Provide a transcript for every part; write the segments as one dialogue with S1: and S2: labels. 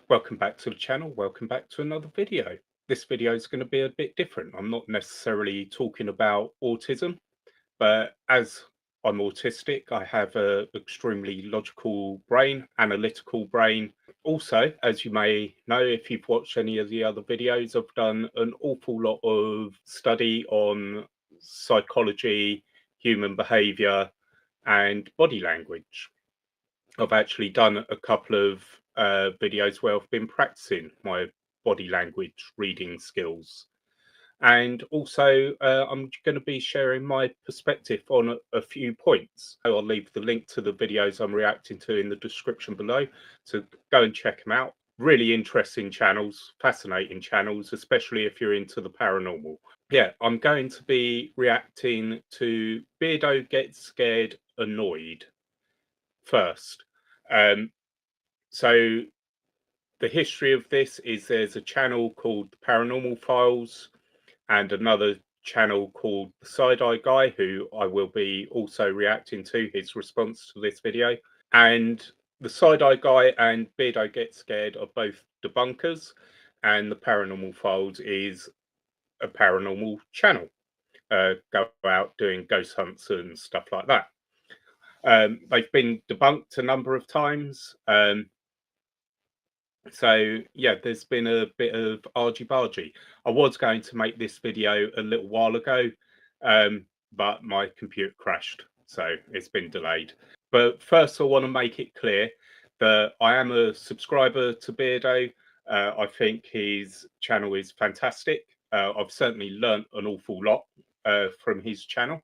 S1: Welcome back to the channel. Welcome back to another video. This video is going to be a bit different. I'm not necessarily talking about autism, but as I'm autistic, I have an extremely logical brain, analytical brain. Also, as you may know, if you've watched any of the other videos, I've done an awful lot of study on psychology, human behavior, and body language. I've actually done a couple of videos where I've been practicing my body language reading skills. And also, I'm going to be sharing my perspective on a few points. I'll leave the link to the videos I'm reacting to in the description below, so go and check them out. Really interesting channels, fascinating channels, especially if you're into the paranormal. Yeah, I'm going to be reacting to Beardo Gets Scared, Annoyed first. So the history of this is there's a channel called the Paranormal Files and another channel called the Side-Eye Guy, who I will be also reacting to his response to this video. And the Side-Eye Guy and Beardo Gets Scared are both debunkers, and the Paranormal Files is a paranormal channel. Go out doing ghost hunts and stuff like that. They've been debunked a number of times. So yeah, there's been a bit of argy-bargy. I was going to make this video a little while ago, but my computer crashed, so it's been delayed. But first I want to make it clear that I am a subscriber to Beardo. I think his channel is fantastic. I've certainly learnt an awful lot from his channel.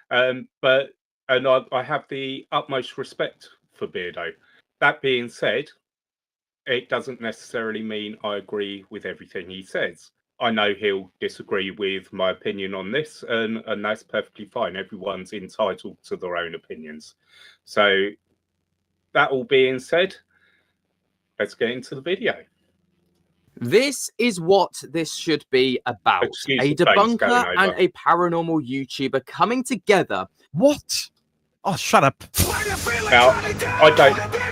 S1: But I have the utmost respect for Beardo. That being said, it doesn't necessarily mean I agree with everything he says. I know he'll disagree with my opinion on this, and that's perfectly fine. Everyone's entitled to their own opinions. So that all being said, let's get into the video.
S2: This is what this should be about.
S1: Excuse
S2: a
S1: the planes going
S2: debunker
S1: over.
S2: and a paranormal YouTuber coming together.
S3: What? Oh, shut up.
S1: Now, I don't...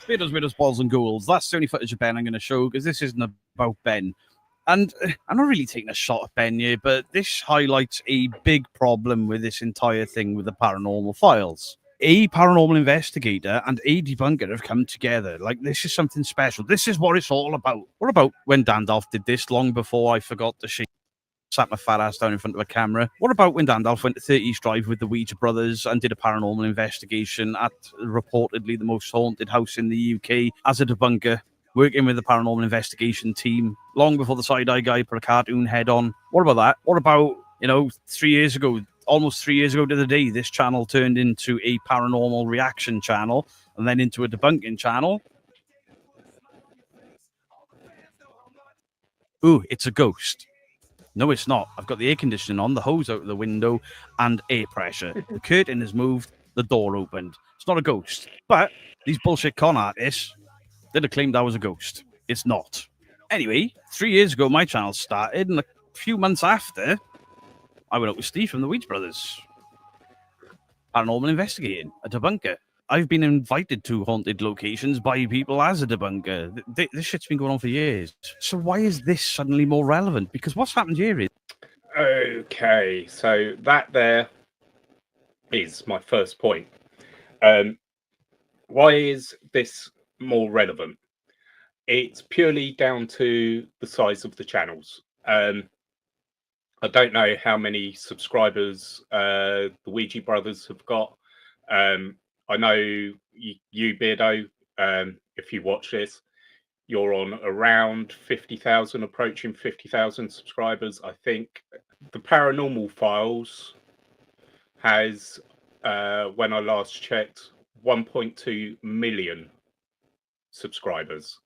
S3: Beardo's Balls and Ghouls. That's the only footage of Ben I'm going to show, because this isn't about Ben. And I'm not really taking a shot at Ben here, but this highlights a big problem with this entire thing with the Paranormal Files. A paranormal investigator and a debunker have come together. Like, this is something special. This is what it's all about. What about when Dandalf did this long before I forgot to sat my fat ass down in front of a camera? What about when Dandalf went to 30 East Drive with the Ouija brothers and did a paranormal investigation at reportedly the most haunted house in the UK as a debunker, working with the paranormal investigation team long before the Side-Eye Guy put a cartoon head on? What about that? What about, 3 years ago, almost 3 years ago to the day, this channel turned into a paranormal reaction channel and then into a debunking channel? Ooh, it's a ghost. No, it's not. I've got the air conditioning on, the hose out of the window, and air pressure. The curtain has moved, the door opened. It's not a ghost. But these bullshit con artists, they'd have claimed I was a ghost. It's not. Anyway, 3 years ago, my channel started, and a few months after, I went out with Steve from the Ouija Brothers. Paranormal investigating, a debunker. I've been invited to haunted locations by people as a debunker. This shit's been going on for years. So why is this suddenly more relevant? Because what's happened here is...
S1: Okay, so that there is my first point. Why is this more relevant? It's purely down to the size of the channels. I don't know how many subscribers the Ouija Brothers have got. I know you Beardo, if you watch this, you're on around 50,000, approaching 50,000 subscribers. I think the Paranormal Files has, when I last checked, 1.2 million subscribers.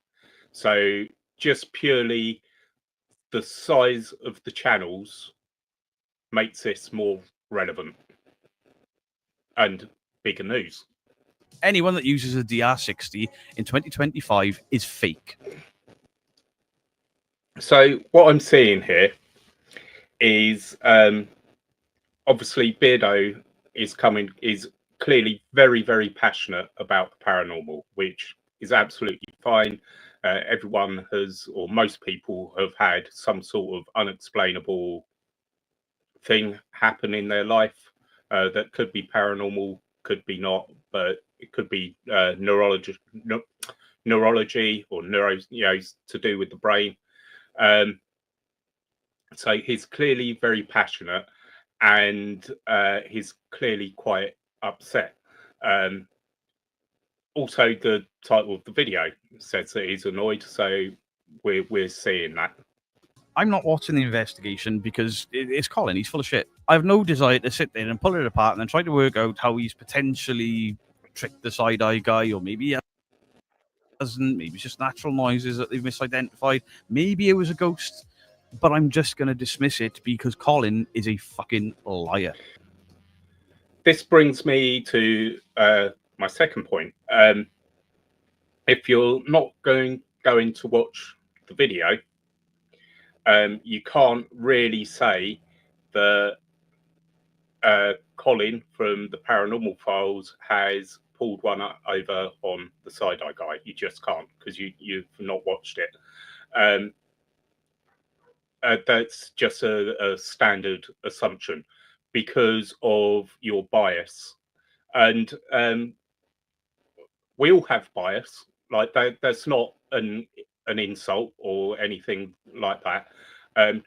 S1: So just purely the size of the channels makes this more relevant and bigger news.
S3: Anyone that uses a DR60 in 2025 is fake.
S1: So what I'm seeing here is obviously Beardo is clearly very, very passionate about the paranormal, which is absolutely fine. Everyone has, or most people have had some sort of unexplainable thing happen in their life that could be paranormal, could be not, but it could be neurology or neuro, to do with the brain. So he's clearly very passionate, and he's clearly quite upset. Also, the title of the video says that he's annoyed, so we're seeing that.
S3: I'm not watching the investigation because it's Colin. He's full of shit. I have no desire to sit there and pull it apart and then try to work out how he's potentially tricked the side-eye guy, or maybe he hasn't. Maybe it's just natural noises that they've misidentified. Maybe it was a ghost. But I'm just going to dismiss it because Colin is a fucking liar.
S1: This brings me to my second point. If you're not going to watch the video, you can't really say that Colin from the Paranormal Files has pulled one over on the side-eye guy. You just can't, because you've not watched it. That's just a standard assumption because of your bias. And we all have bias. Like that's not an insult or anything like that.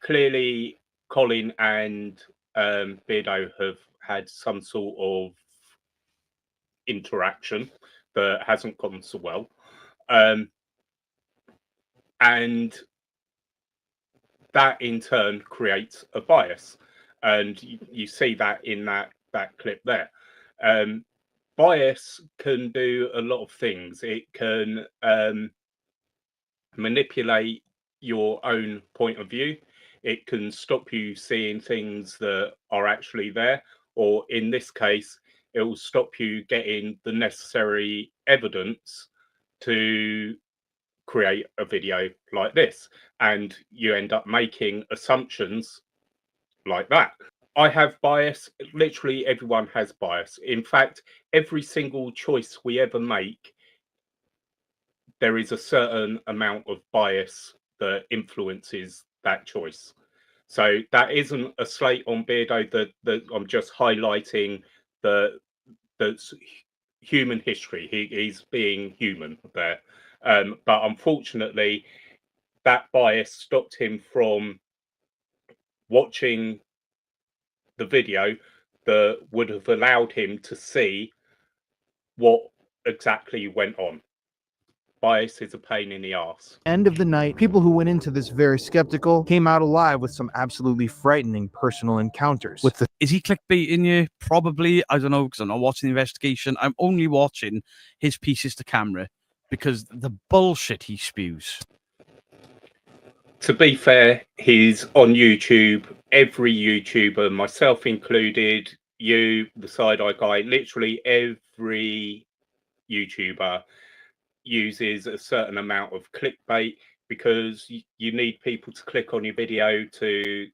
S1: Clearly, Colin and Beardo have had some sort of interaction that hasn't gone so well. And that in turn creates a bias. And you see that in that clip there. Bias can do a lot of things. It can manipulate your own point of view. It can stop you seeing things that are actually there, or in this case, it will stop you getting the necessary evidence to create a video like this, and you end up making assumptions like that. I have bias. Literally everyone has bias. In fact, every single choice we ever make, there is a certain amount of bias that influences that choice. So that isn't a slate on Beardo, that I'm just highlighting that's human history. He's being human there. But unfortunately, that bias stopped him from watching the video that would have allowed him to see what exactly went on. Bias is a pain in the ass.
S4: End of the night, people who went into this very skeptical came out alive with some absolutely frightening personal encounters with the
S3: Is he clickbaiting you? Probably. I don't know, because I'm not watching the investigation. I'm only watching his pieces to camera because the bullshit he spews.
S1: To be fair, he's on YouTube. Every YouTuber, myself included, you, the side-eye guy, literally every YouTuber uses a certain amount of clickbait because you need people to click on your video to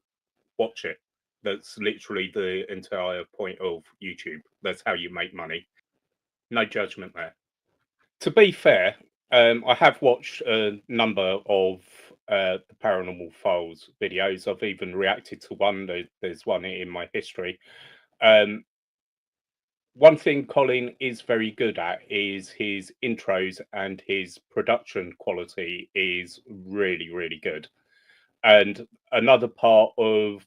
S1: watch it. That's literally the entire point of YouTube. That's how you make money. No judgment there. To be fair, I have watched a number of the Paranormal Files videos. I've even reacted to one. There's one in my history. One thing Colin is very good at is his intros, and his production quality is really, really good. And another part of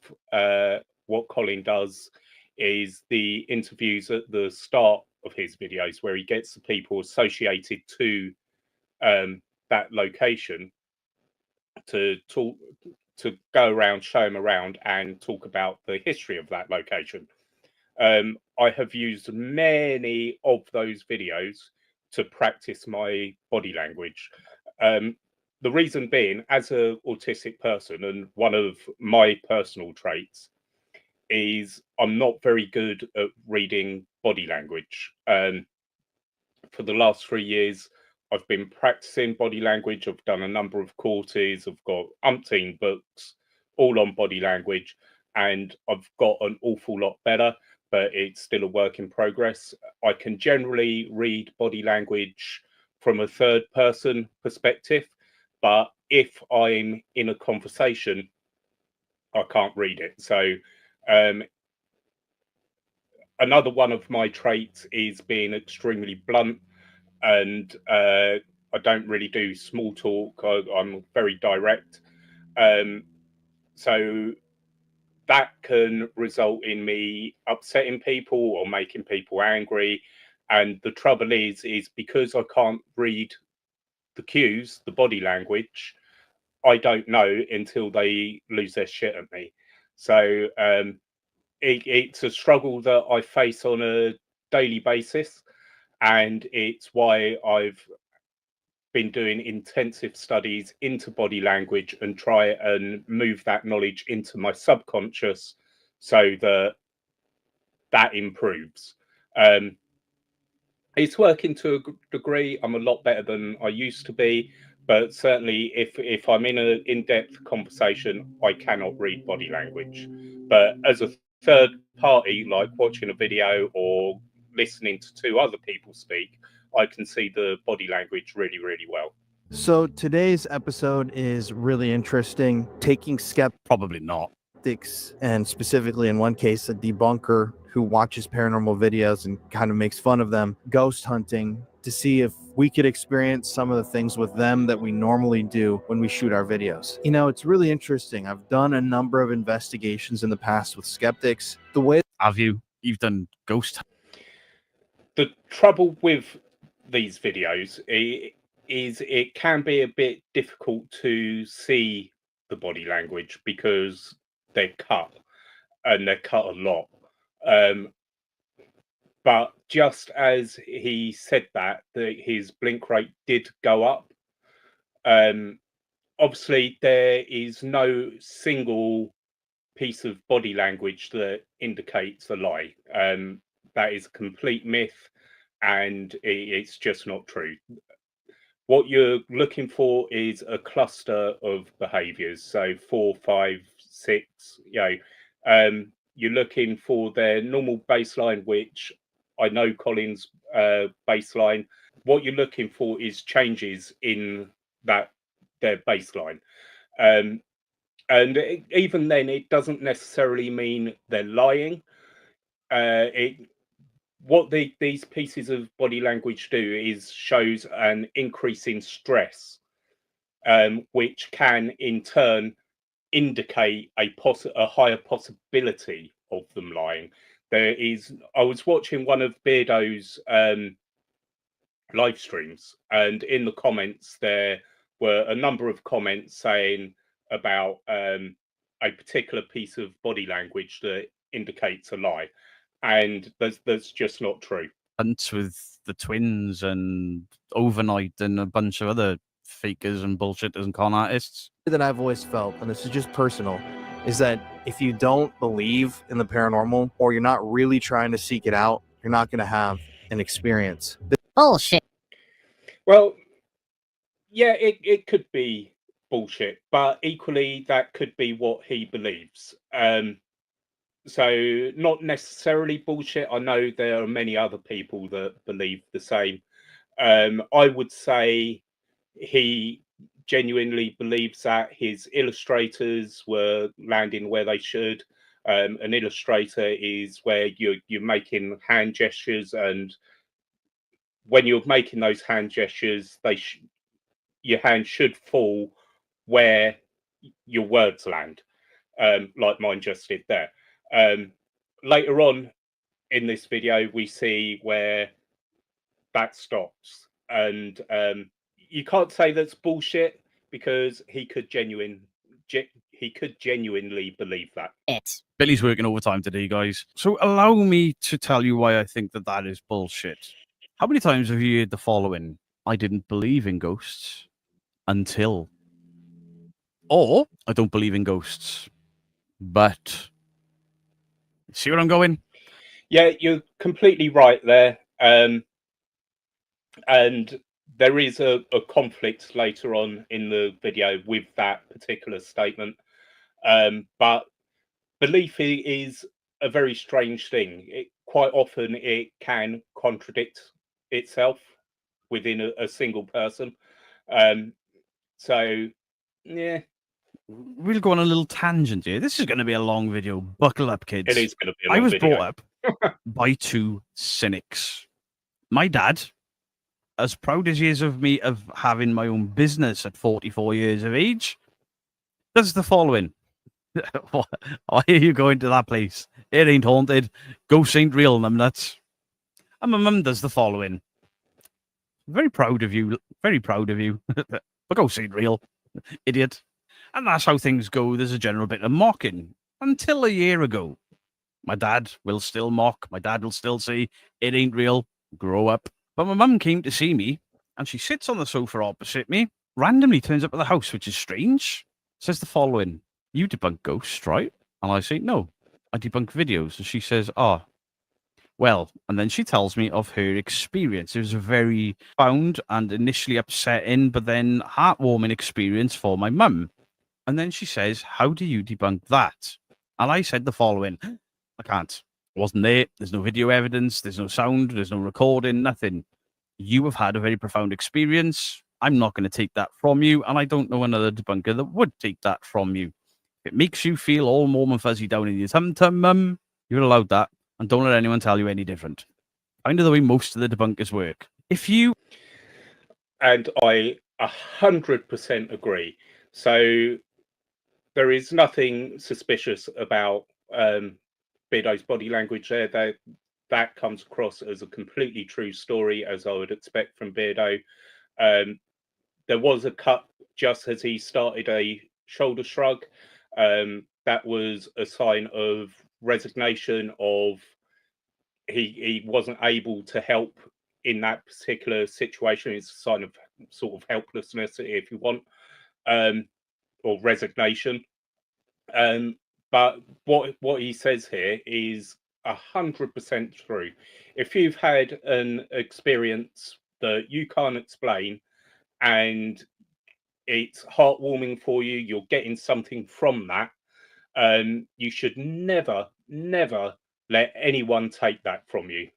S1: what Colin does is the interviews at the start of his videos, where he gets the people associated to that location to talk, to go around, show them around, and talk about the history of that location. I have used many of those videos to practice my body language. The reason being, as an autistic person, and one of my personal traits is I'm not very good at reading body language. For the last 3 years, I've been practicing body language. I've done a number of courses. I've got umpteen books, all on body language, and I've got an awful lot better, but it's still a work in progress. I can generally read body language from a third person perspective. but if I'm in a conversation, I can't read it. So another one of my traits is being extremely blunt, and I don't really do small talk. I'm very direct. So that can result in me upsetting people or making people angry. And the trouble is because I can't read the cues, the body language, I don't know until they lose their shit at me. So it's a struggle that I face on a daily basis, and it's why I've been doing intensive studies into body language and try and move that knowledge into my subconscious so that that improves. It's working to a degree. I'm a lot better than I used to be, but certainly if I'm in an in-depth conversation, I cannot read body language. But as a third party, like watching a video or listening to two other people speak, I can see the body language really, really well.
S4: So today's episode is really interesting, taking
S3: Probably not.
S4: skeptics, and specifically in one case, a debunker who watches paranormal videos and kind of makes fun of them, ghost hunting, to see if we could experience some of the things with them that we normally do when we shoot our videos. You know, it's really interesting. I've done a number of investigations in the past with skeptics. The way
S3: Have you? You've done ghost.
S1: The trouble with these videos is it can be a bit difficult to see the body language because they're cut, and they're cut a lot. But just as he said that his blink rate did go up, obviously there is no single piece of body language that indicates a lie. That is a complete myth, and it's just not true. What you're looking for is a cluster of behaviors, so 4, 5, 6. You're looking for their normal baseline, which I know Colin's baseline. What you're looking for is changes in their baseline. Um, and even then, it doesn't necessarily mean they're lying. What these pieces of body language do is shows an increase in stress, which can in turn indicate a higher possibility of them lying. I was watching one of Beardo's live streams, and in the comments there were a number of comments saying about a particular piece of body language that indicates a lie, and that's just not true.
S3: Hunts with the twins and overnight and a bunch of other fakers and bullshitters and con artists.
S4: that I've always felt, and this is just personal, is that if you don't believe in the paranormal or you're not really trying to seek it out, you're not going to have an experience.
S5: Bullshit.
S1: Well, yeah, it could be bullshit, but equally that could be what he believes. So not necessarily bullshit. I know there are many other people that believe the same. I would say he genuinely believes that his illustrators were landing where they should. An illustrator is where you're making hand gestures, and when you're making those hand gestures, your hand should fall where your words land, like mine just did there. Later on in this video, we see where that stops, and you can't say that's bullshit because he could genuinely believe that.
S5: It.
S3: Billy's working overtime today, guys. So allow me to tell you why I think that is bullshit. How many times have you heard the following? I didn't believe in ghosts until. Or, I don't believe in ghosts, but. See where I'm going?
S1: Yeah, you're completely right there. And there is a conflict later on in the video with that particular statement. But belief is a very strange thing. Quite often it can contradict itself within a single person. So, yeah,
S3: We'll go on a little tangent here. This is going to be a long video. Buckle up, kids.
S1: it is going to be a
S3: I
S1: long
S3: was
S1: video.
S3: brought up by two cynics. My dad, as proud as he is of me of having my own business at 44 years of age, does the following. Why are you going to that place? It ain't haunted. Ghosts ain't real, them nuts. And my mum does the following. Very proud of you. Very proud of you. But ghosts ain't real. Idiot. And that's how things go. There's a general bit of mocking. Until a year ago. My dad will still mock. My dad will still say, it ain't real. Grow up. But my mum came to see me, and she sits on the sofa opposite me, randomly turns up at the house, which is strange. Says the following. You debunk ghosts, right? And I say, no. I debunk videos. And she says, oh, well. And then she tells me of her experience. It was a very profound and initially upsetting, but then heartwarming experience for my mum. And then she says, how do you debunk that? And I said the following. I can't. I wasn't there. There's no video evidence. There's no sound. There's no recording. Nothing. You have had a very profound experience. I'm not going to take that from you. And I don't know another debunker that would take that from you. If it makes you feel all warm and fuzzy down in your tum-tum, mum, you're allowed that. And don't let anyone tell you any different. Kind of the way most of the debunkers work. If you...
S1: And I 100% agree. So there is nothing suspicious about Beardo's body language there. That comes across as a completely true story, as I would expect from Beardo. There was a cut just as he started a shoulder shrug. That was a sign of resignation, of he wasn't able to help in that particular situation. It's a sign of sort of helplessness, if you want, or resignation. But what he says here is 100% true. If you've had an experience that you can't explain and it's heartwarming for you, you're getting something from that, you should never let anyone take that from you.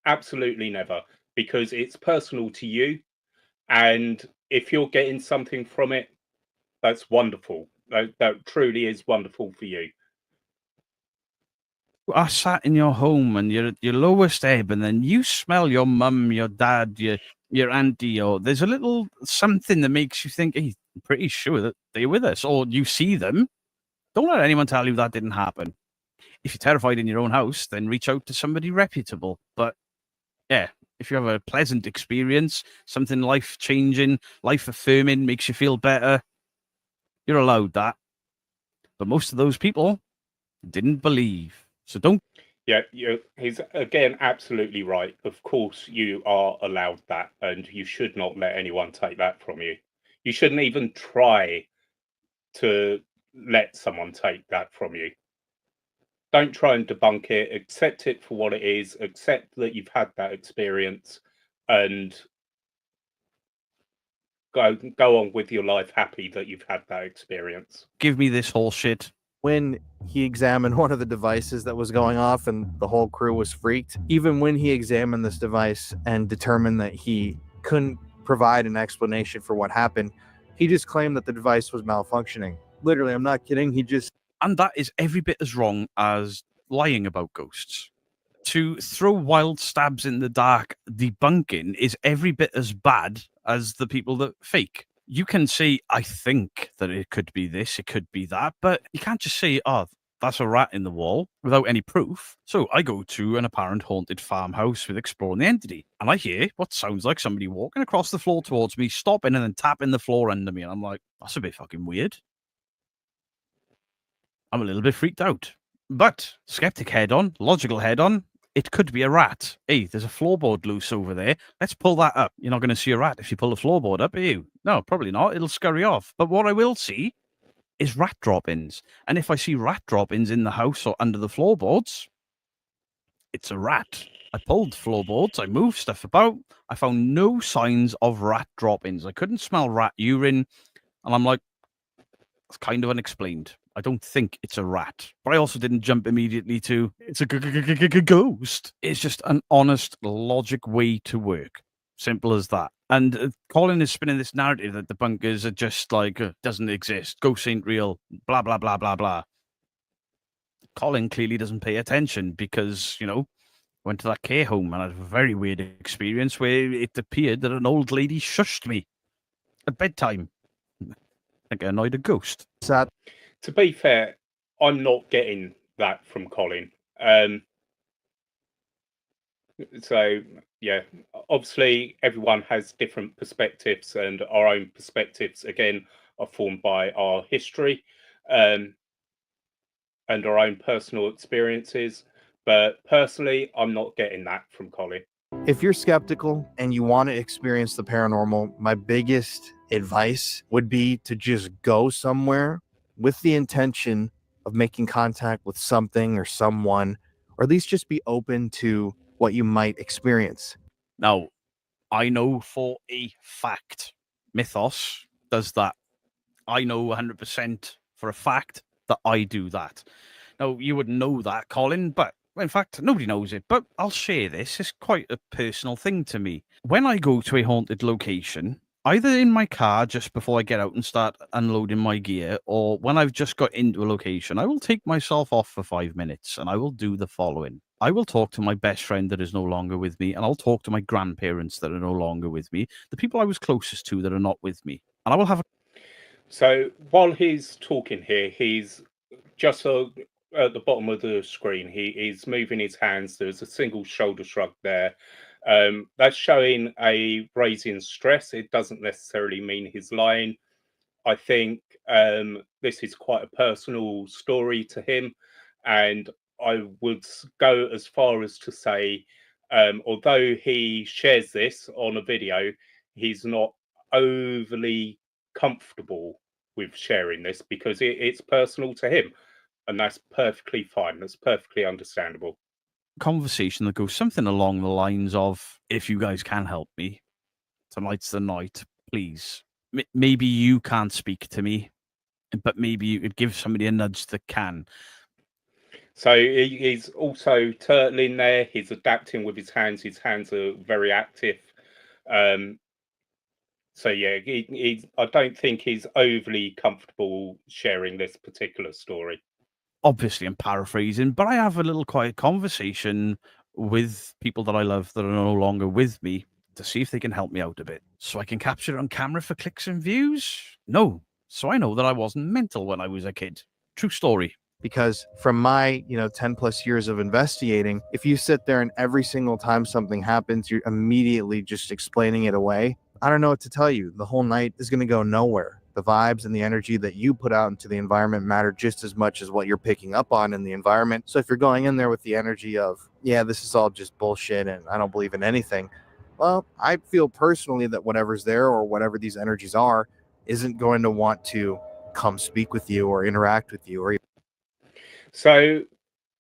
S1: Absolutely never, because it's personal to you. And if you're getting something from it, that's wonderful. That truly is wonderful for you.
S3: are sat in your home and you're at your lowest ebb, and then you smell your mum, your dad, your auntie, or there's a little something that makes you think, hey, I'm pretty sure that they're with us, or you see them. Don't let anyone tell you that didn't happen. If you're terrified in your own house, then reach out to somebody reputable. But yeah, if you have a pleasant experience, something life-changing, life-affirming, makes you feel better, you're allowed that. But most of those people didn't believe. So don't...
S1: Yeah, he's again absolutely right. Of course, you are allowed that, and you should not let anyone take that from you. You shouldn't even try to let someone take that from you. Don't try and debunk it. Accept it for what it is. Accept that you've had that experience, and go on with your life happy that you've had that experience.
S3: Give me this whole shit.
S4: When he examined one of the devices that was going off and the whole crew was freaked, even when he examined this device and determined that he couldn't provide an explanation for what happened, he just claimed that the device was malfunctioning. Literally, I'm not kidding. He just...
S3: And that is every bit as wrong as lying about ghosts. To throw wild stabs in the dark debunking is every bit as bad as the people that fake. You can say, I think that it could be this, it could be that, but you can't just say, oh, that's a rat in the wall without any proof. So I go to an apparent haunted farmhouse with Exploring the Entity, and I hear what sounds like somebody walking across the floor towards me, stopping and then tapping the floor under me. And I'm like, that's a bit fucking weird. I'm a little bit freaked out. But skeptic head on, logical head on, it could be a rat. Hey, there's a floorboard loose over there. Let's pull that up. You're not going to see a rat if you pull the floorboard up, are you? No, probably not. It'll scurry off. But what I will see is rat drop-ins. And if I see rat drop-ins in the house or under the floorboards, it's a rat. I pulled floorboards. I moved stuff about. I found no signs of rat drop-ins. I couldn't smell rat urine. And I'm like, it's kind of unexplained. I don't think it's a rat. But I also didn't jump immediately to, it's a ghost. It's just an honest, logic way to work. Simple as that. And Colin is spinning this narrative that the bunkers are just like, doesn't exist, ghosts ain't real, blah, blah, blah, blah, blah. Colin clearly doesn't pay attention because, went to that care home and I had a very weird experience where it appeared that an old lady shushed me at bedtime. I think I annoyed a ghost.
S4: Sad.
S1: To be fair, I'm not getting that from Colin. So, yeah, obviously everyone has different perspectives, and our own perspectives, again, are formed by our history and our own personal experiences. But personally, I'm not getting that from Colin.
S4: If you're skeptical and you want to experience the paranormal, my biggest advice would be to just go somewhere with the intention of making contact with something or someone, or at least just be open to what you might experience.
S3: Now, I know for a fact Mythos does that. I know 100% for a fact that I do that. Now, you wouldn't know that, Colin, but in fact, nobody knows it. But I'll share this. It's quite a personal thing to me. When I go to a haunted location, either in my car just before I get out and start unloading my gear, or when I've just got into a location, I will take myself off for 5 minutes and I will do the following. I will talk to my best friend that is no longer with me, and I'll talk to my grandparents that are no longer with me, the people I was closest to that are not with me. And I will have a
S1: So while he's talking here, he's just at the bottom of the screen. He is moving his hands. There's a single shoulder shrug there. That's showing a raising stress. It doesn't necessarily mean he's lying. I think this is quite a personal story to him, and I would go as far as to say, although he shares this on a video, he's not overly comfortable with sharing this because it's personal to him, and that's perfectly fine. That's perfectly understandable.
S3: conversation that goes something along the lines of, if you guys can help me, tonight's the night, please. Maybe you can't speak to me, but maybe you could give somebody a nudge that can.
S1: So he's also turtling there. He's adapting with his hands. His hands are very active. So yeah, I don't think he's overly comfortable sharing this particular story.
S3: Obviously, I'm paraphrasing, but I have a little quiet conversation with people that I love that are no longer with me to see if they can help me out a bit. So I can capture it on camera for clicks and views? No. So I know that I wasn't mental when I was a kid. True story.
S4: Because from my 10 plus years of investigating, if you sit there and every single time something happens you're immediately just explaining it away, I don't know what to tell you. The whole night is going to go nowhere. The vibes and the energy that you put out into the environment matter just as much as what you're picking up on in the environment. So if you're going in there with the energy of, yeah, this is all just bullshit and I don't believe in anything, well, I feel personally that whatever's there or whatever these energies are isn't going to want to come speak with you or interact with you. Or
S1: So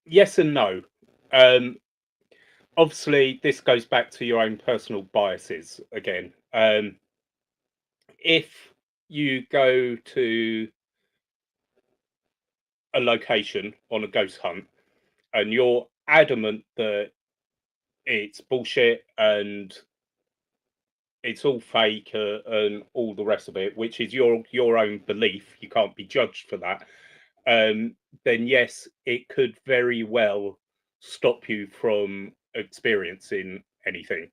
S1: yes and no. Obviously, this goes back to your own personal biases again. If you go to a location on a ghost hunt and you're adamant that it's bullshit and it's all fake and all the rest of it, which is your own belief, you can't be judged for that, then yes, it could very well stop you from experiencing anything.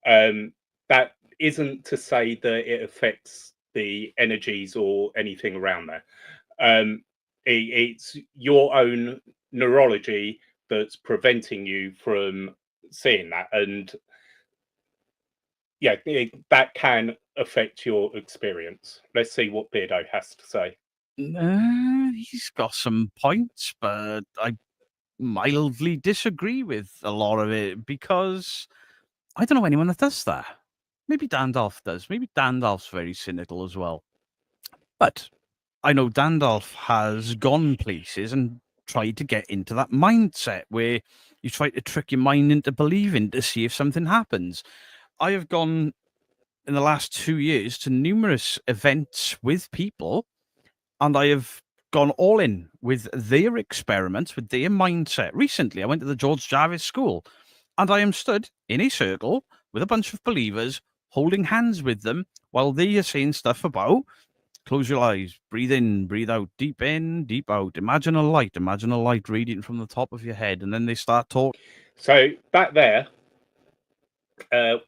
S1: That isn't to say that it affects the energies or anything around there. It's your own neurology that's preventing you from seeing that, and yeah, that can affect your experience. Let's see what Beardo has to say.
S3: He's got some points, but I mildly disagree with a lot of it because I don't know anyone that does that. Maybe Dandalf does. Maybe Dandalf's very cynical as well. But I know Dandalf has gone places and tried to get into that mindset where you try to trick your mind into believing to see if something happens. I have gone in the last 2 years to numerous events with people, and I have gone all in with their experiments, with their mindset. Recently, I went to the George Jarvis School, and I am stood in a circle with a bunch of believers holding hands with them while they are saying stuff about close your eyes, breathe in, breathe out, deep in, deep out. Imagine a light radiating from the top of your head, and then they start talking.
S1: So back there,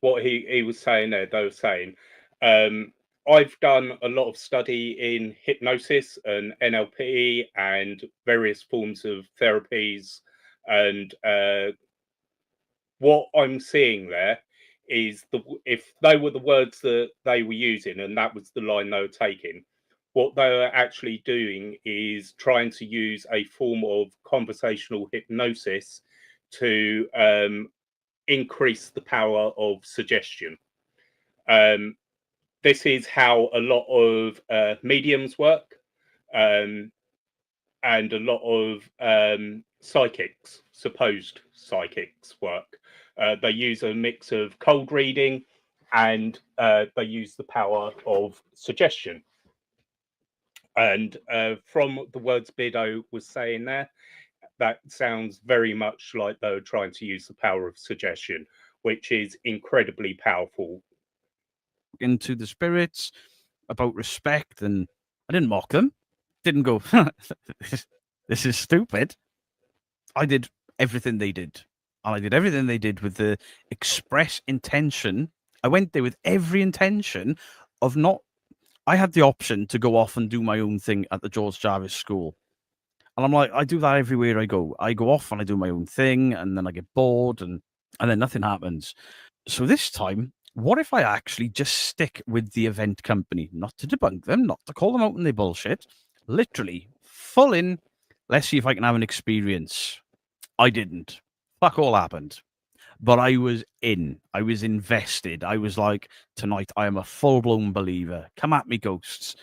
S1: what he was saying there, they were saying, I've done a lot of study in hypnosis and NLP and various forms of therapies, and what I'm seeing there is if they were the words that they were using and that was the line they were taking, what they were actually doing is trying to use a form of conversational hypnosis to increase the power of suggestion. This is how a lot of mediums work, and a lot of psychics, supposed psychics, work. They use a mix of cold reading and they use the power of suggestion. And from the words Beardo was saying there, that sounds very much like they were trying to use the power of suggestion, which is incredibly powerful.
S3: Into the spirits about respect, and I didn't mock them. Didn't go, this is stupid. I did everything they did. And I did everything they did with the express intention. I went there with every intention of not. I had the option to go off and do my own thing at the George Jarvis School. And I'm like, I do that everywhere I go. I go off and I do my own thing, and then I get bored, and then nothing happens. So this time, what if I actually just stick with the event company? Not to debunk them, not to call them out on their bullshit. Literally, full in. Let's see if I can have an experience. I didn't. Fuck all happened. But I was in. I was invested. I was like, tonight I am a full-blown believer. Come at me, ghosts.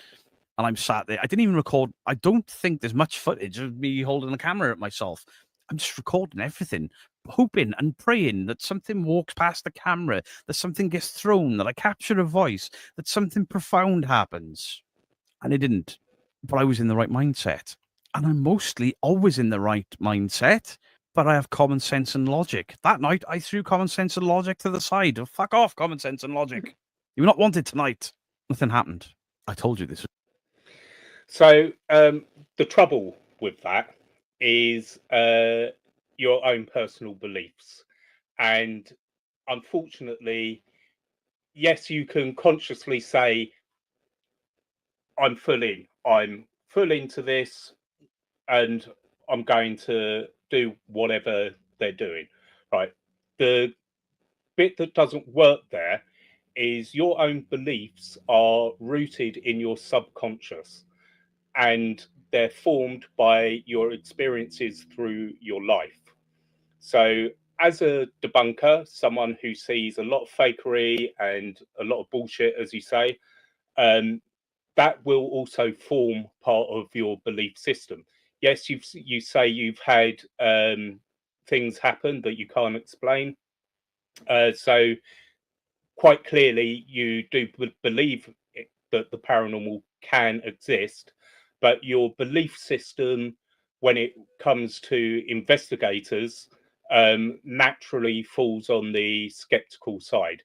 S3: And I'm sat there. I didn't even record. I don't think there's much footage of me holding the camera at myself. I'm just recording everything, hoping and praying that something walks past the camera, that something gets thrown, that I capture a voice, that something profound happens. And it didn't. But I was in the right mindset. And I'm mostly always in the right mindset, but I have common sense and logic. That night, I threw common sense and logic to the side. Oh, fuck off, common sense and logic. You're not wanted tonight. Nothing happened. I told you this.
S1: So the trouble with that is your own personal beliefs. And unfortunately, yes, you can consciously say, I'm full into this, and I'm going to do whatever they're doing. Right. The bit that doesn't work there is your own beliefs are rooted in your subconscious, and they're formed by your experiences through your life. So as a debunker, someone who sees a lot of fakery and a lot of bullshit, as you say, that will also form part of your belief system. Yes, you say you've had things happen that you can't explain. So quite clearly, you do believe that the paranormal can exist, but your belief system, when it comes to investigators, naturally falls on the skeptical side.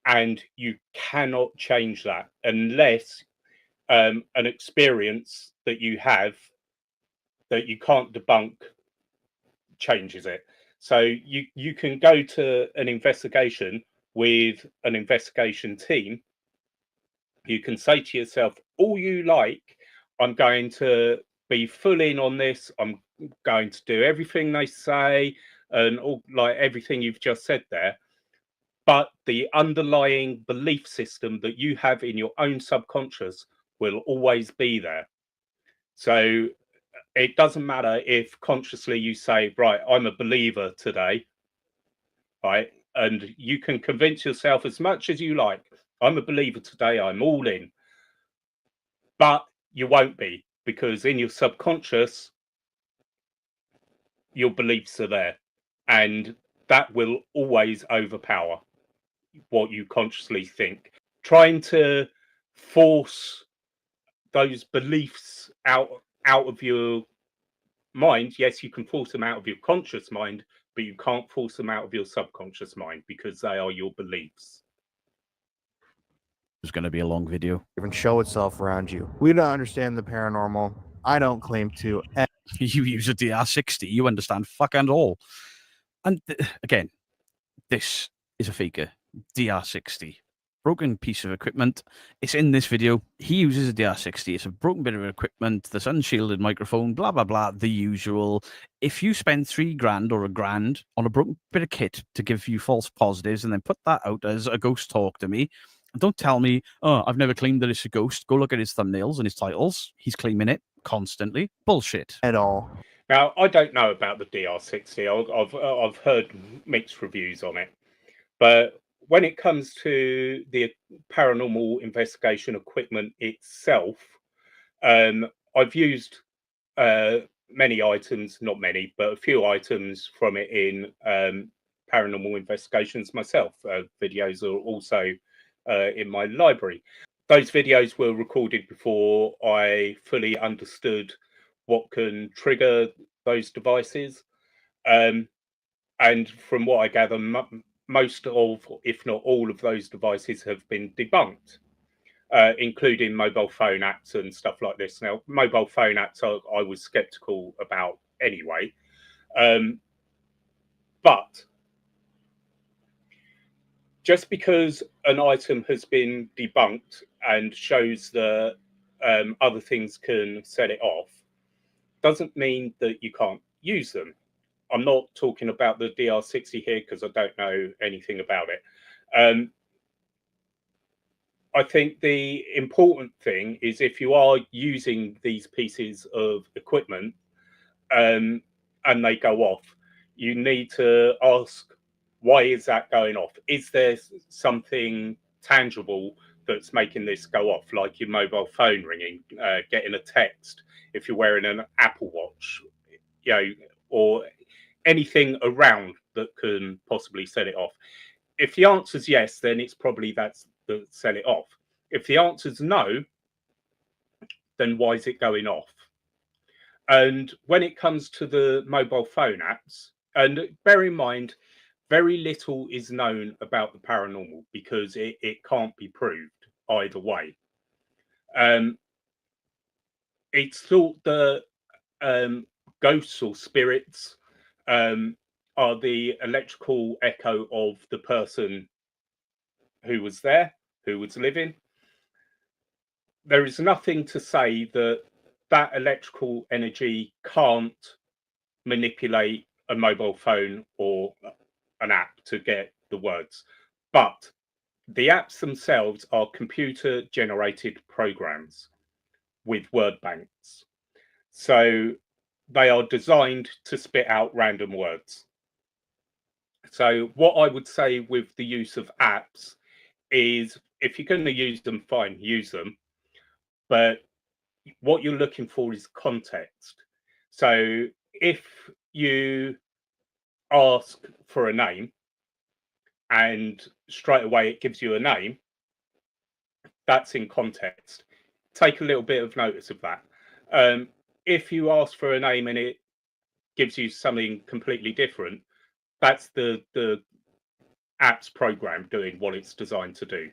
S1: And you cannot change that unless an experience that you have that you can't debunk changes it. So you can go to an investigation with an investigation team. You can say to yourself, all you like, I'm going to be full in on this. I'm going to do everything they say and all, like everything you've just said there. But the underlying belief system that you have in your own subconscious will always be there. So it doesn't matter if consciously you say, right, I'm a believer today, right? And you can convince yourself as much as you like, I'm a believer today, I'm all in. But you won't be, because in your subconscious, your beliefs are there. And that will always overpower what you consciously think. Trying to force those beliefs out of your mind, yes, you can force them out of your conscious mind, but you can't force them out of your subconscious mind because they are your beliefs.
S3: It's going to be a long video.
S4: even show itself around you. We don't understand the paranormal. I don't claim to.
S3: You use a DR60, you understand fuck and all. And again, this is a faker. DR60. Broken piece of equipment. It's in this video. He uses a DR60. It's a broken bit of equipment. This unshielded microphone, blah, blah, blah. The usual. If you spend $3,000 or $1,000 on a broken bit of kit to give you false positives and then put that out as a ghost talk to me, don't tell me, oh, I've never claimed that it's a ghost. Go look at his thumbnails and his titles. He's claiming it constantly. Bullshit.
S4: At all.
S1: Now, I don't know about the DR60. I've heard mixed reviews on it. But when it comes to the paranormal investigation equipment itself, I've used many items, not many, but a few items from it in paranormal investigations myself. Videos are also in my library. Those videos were recorded before I fully understood what can trigger those devices. And from what I gather, most of, if not all of those devices have been debunked, including mobile phone apps and stuff like this. Now, mobile phone apps I was skeptical about anyway. But just because an item has been debunked and shows that other things can set it off, doesn't mean that you can't use them. I'm not talking about the DR60 here because I don't know anything about it. I think the important thing is if you are using these pieces of equipment and they go off, you need to ask, why is that going off? Is there something tangible that's making this go off, like your mobile phone ringing, getting a text if you're wearing an Apple Watch, you know, or anything around that can possibly set it off? If the answer is yes, then it's probably that's that set it off. If the answer is no, then why is it going off? And when it comes to the mobile phone apps, and bear in mind, very little is known about the paranormal because it can't be proved either way. It's thought that ghosts or spirits are the electrical echo of the person who was there, who was living. There is nothing to say that that electrical energy can't manipulate a mobile phone or an app to get the words. But the apps themselves are computer generated programs with word banks. So they are designed to spit out random words. So what I would say with the use of apps is, if you're going to use them, fine, use them. But what you're looking for is context. So if you ask for a name and straight away it gives you a name, that's in context. Take a little bit of notice of that. If you ask for a name and it gives you something completely different, that's the app's program doing what it's designed to do.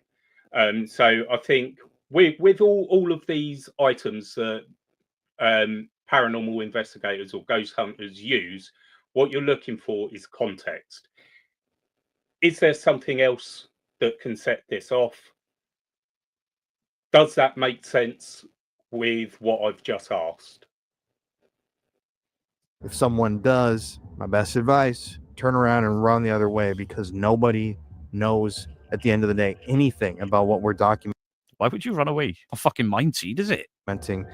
S1: So I think with all of these items that paranormal investigators or ghost hunters use, what you're looking for is context. Is there something else that can set this off? Does that make sense with what I've just asked?
S4: If someone does, my best advice, turn around and run the other way, because nobody knows at the end of the day anything about what we're documenting
S3: Why would you run away? A fucking mind seed, is it?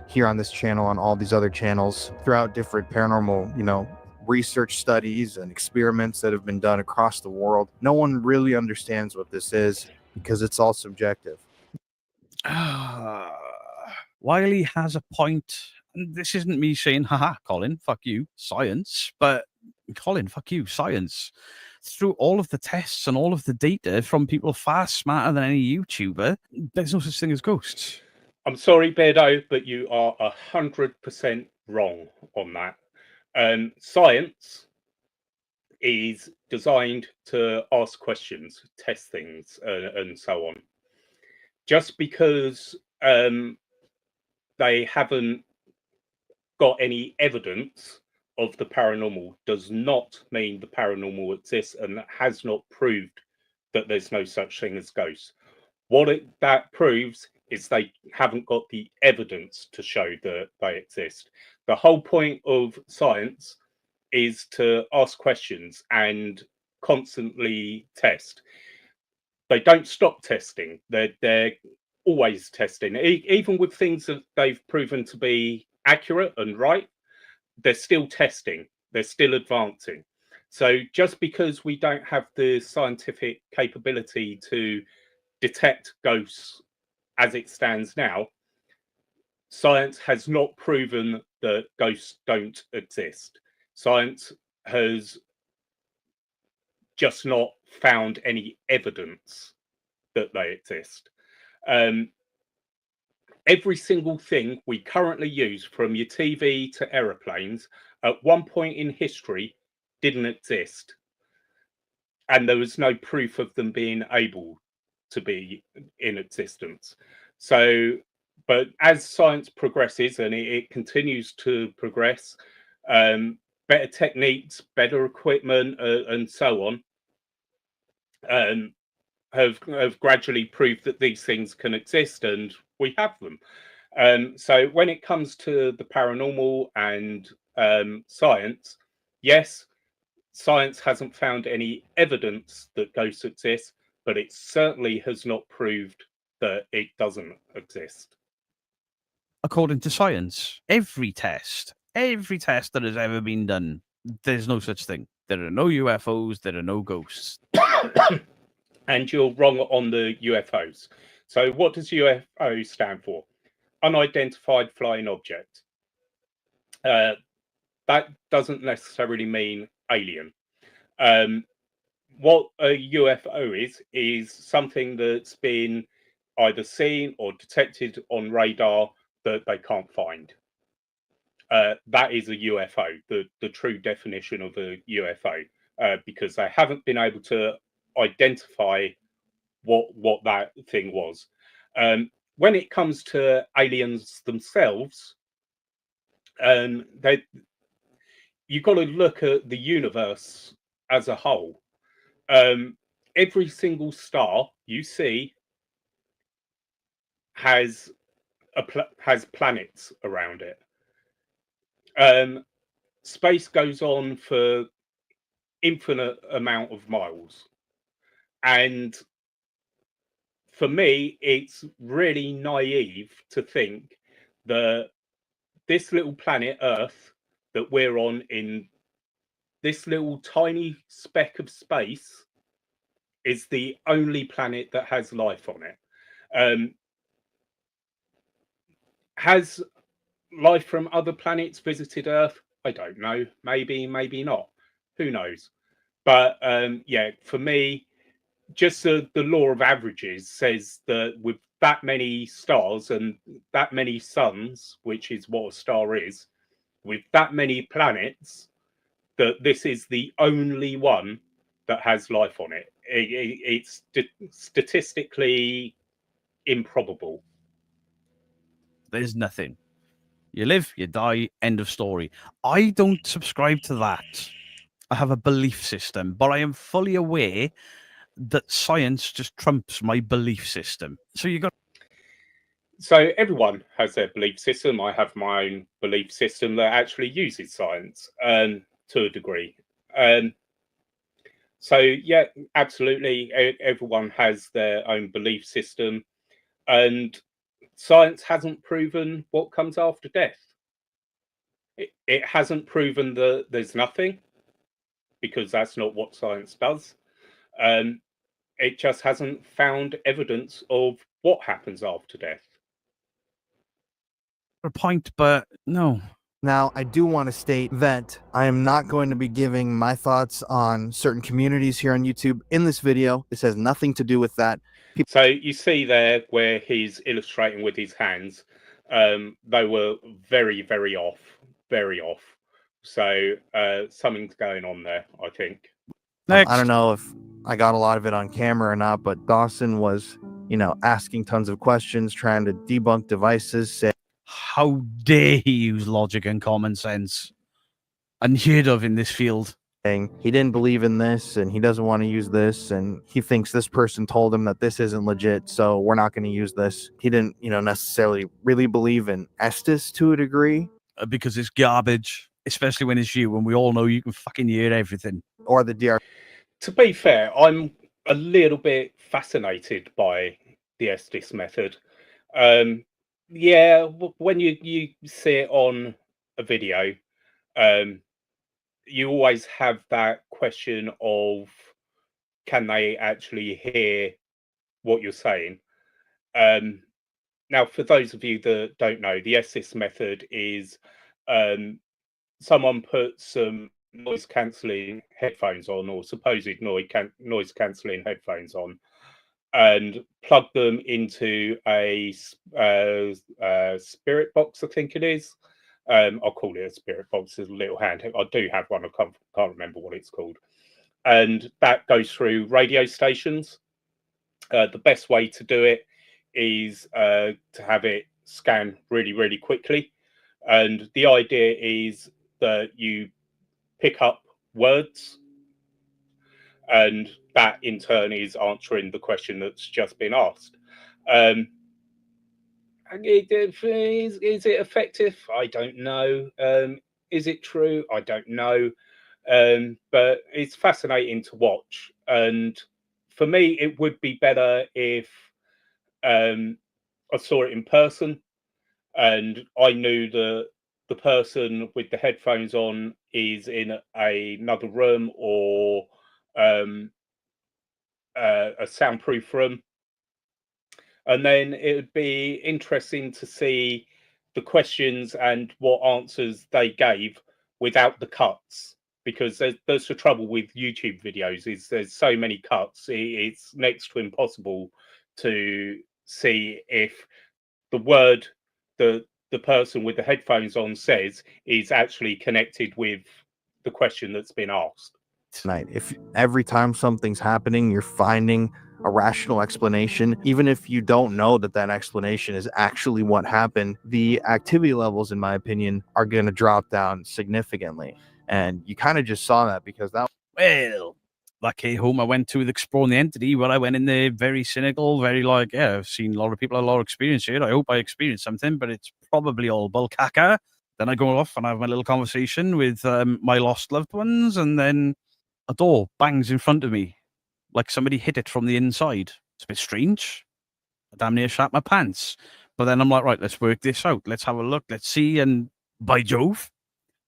S4: here on this channel, on all these other channels, throughout different paranormal, research studies and experiments that have been done across the world. No one really understands what this is because it's all subjective.
S3: Wiley has a point. And this isn't me saying, haha, Colin, fuck you, science. But Colin, fuck you, science. Through all of the tests and all of the data from people far smarter than any YouTuber, there's no such thing as ghosts.
S1: I'm sorry, Beardo, but you are 100% wrong on that. Science is designed to ask questions, test things, and so on. just because they haven't got any evidence of the paranormal does not mean the paranormal exists, and that has not proved that there's no such thing as ghosts. That proves is they haven't got the evidence to show that they exist. The whole point of science is to ask questions and constantly test. They don't stop testing. They're always testing, even with things that they've proven to be accurate and right. They're still testing. They're still advancing. So just because we don't have the scientific capability to detect ghosts as it stands now, science has not proven that ghosts don't exist. Science has just not found any evidence that they exist. Every single thing we currently use, from your TV to aeroplanes, at one point in history didn't exist. And there was no proof of them being able to be in existence. So, but as science progresses, and it continues to progress, better techniques, better equipment, and so on, have gradually proved that these things can exist, and we have them. So when it comes to the paranormal and science, yes, science hasn't found any evidence that ghosts exist, but it certainly has not proved that it doesn't exist.
S3: According to science, every test that has ever been done, there's no such thing. There are no UFOs, there are no ghosts.
S1: And you're wrong on the UFOs. So what does UFO stand for? Unidentified flying object. That doesn't necessarily mean alien. What a UFO is something that's been either seen or detected on radar that they can't find. That is a UFO, the true definition of a UFO, because they haven't been able to identify what that thing was. When it comes to aliens themselves, you've got to look at the universe as a whole. Every single star you see has planets around it. Space goes on for infinite amount of miles, and for me, it's really naive to think that this little planet Earth that we're on, in this little tiny speck of space, is the only planet that has life on it. Has life from other planets visited Earth? I don't know. Maybe, maybe not. Who knows? But yeah, for me, just the law of averages says that with that many stars and that many suns, which is what a star is, with that many planets, that this is the only one that has life on it. It's statistically improbable.
S3: There's nothing. You live, you die, end of story. I don't subscribe to that. I have a belief system, but I am fully aware that science just trumps my belief system. So you got.
S1: So everyone has their belief system. I have my own belief system that actually uses science to a degree. So yeah, absolutely, everyone has their own belief system, and science hasn't proven what comes after death. It hasn't proven that there's nothing, because that's not what science does. It just hasn't found evidence of what happens after death.
S3: A point, but no.
S4: Now, I do want to state that I am not going to be giving my thoughts on certain communities here on YouTube in this video. This has nothing to do with that.
S1: So you see there where he's illustrating with his hands. They were very, very off. Very off. So something's going on there, I think.
S3: Next.
S4: I don't know if I got a lot of it on camera or not, but Dawson was, asking tons of questions, trying to debunk devices, saying
S3: How dare he use logic and common sense? Unheard of in this field.
S4: he didn't believe in this and he doesn't want to use this, and he thinks this person told him that this isn't legit, so we're not going to use this. He didn't, necessarily really believe in Estes to a degree,
S3: Because it's garbage, especially when it's you, and we all know you can fucking hear everything.
S4: or the DR.
S1: To be fair, I'm a little bit fascinated by the Estes method. When you see it on a video, you always have that question of, can they actually hear what you're saying? Now, for those of you that don't know, the Estes method is someone puts some noise cancelling headphones on, or supposed noise cancelling headphones on, and plug them into a spirit box, I think it is. I'll call it a spirit box. There's a little handheld. I do have one. I can't remember what it's called. And that goes through radio stations. The best way to do it is to have it scan really, really quickly. And the idea is that you pick up words, and that in turn is answering the question that's just been asked. Is it effective? I don't know. Is it true? I don't know. But it's fascinating to watch. And for me, it would be better if I saw it in person and I knew that the person with the headphones on is in another room, or a soundproof room. And then it would be interesting to see the questions and what answers they gave without the cuts, because there's the trouble with YouTube videos is there's so many cuts. It's next to impossible to see if the word that the person with the headphones on says is actually connected with the question that's been asked.
S4: Tonight, if every time something's happening, you're finding a rational explanation, even if you don't know that that explanation is actually what happened, the activity levels, in my opinion, are going to drop down significantly. And you kind of just saw that because that.
S3: Well, that K home I went to with Exploring the Entity, where I went in there very cynical, very like, yeah, I've seen a lot of people have a lot of experience here. I hope I experienced something, but it's probably all bull caca. Then I go off and have my little conversation with my lost loved ones, and then a door bangs in front of me, like somebody hit it from the inside. It's a bit strange. I damn near shat my pants. But then I'm like, right, let's work this out. Let's have a look. Let's see. And by Jove,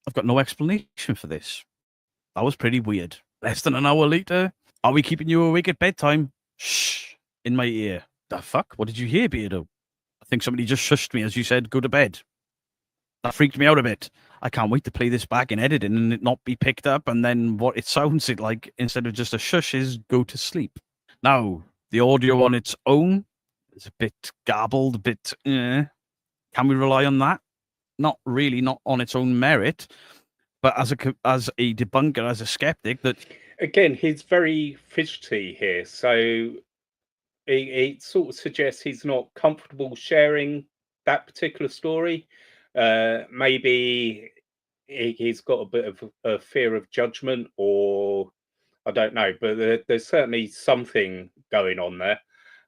S3: I've got no explanation for this. That was pretty weird. Less than an hour later, are we keeping you awake at bedtime? Shh, in my ear. The fuck? What did you hear, Beardo? I think somebody just shushed me as you said, go to bed. That freaked me out a bit. I can't wait to play this back in editing and it not be picked up, and then what it sounds like, instead of just a shush, is go to sleep. Now, the audio on its own is a bit garbled, a bit, Can we rely on that? Not really, not on its own merit, but as a debunker, as a skeptic, that...
S1: Again, he's very fidgety here. So it sort of suggests he's not comfortable sharing that particular story. Maybe he's got a bit of a fear of judgment, or I don't know, but there's certainly something going on there.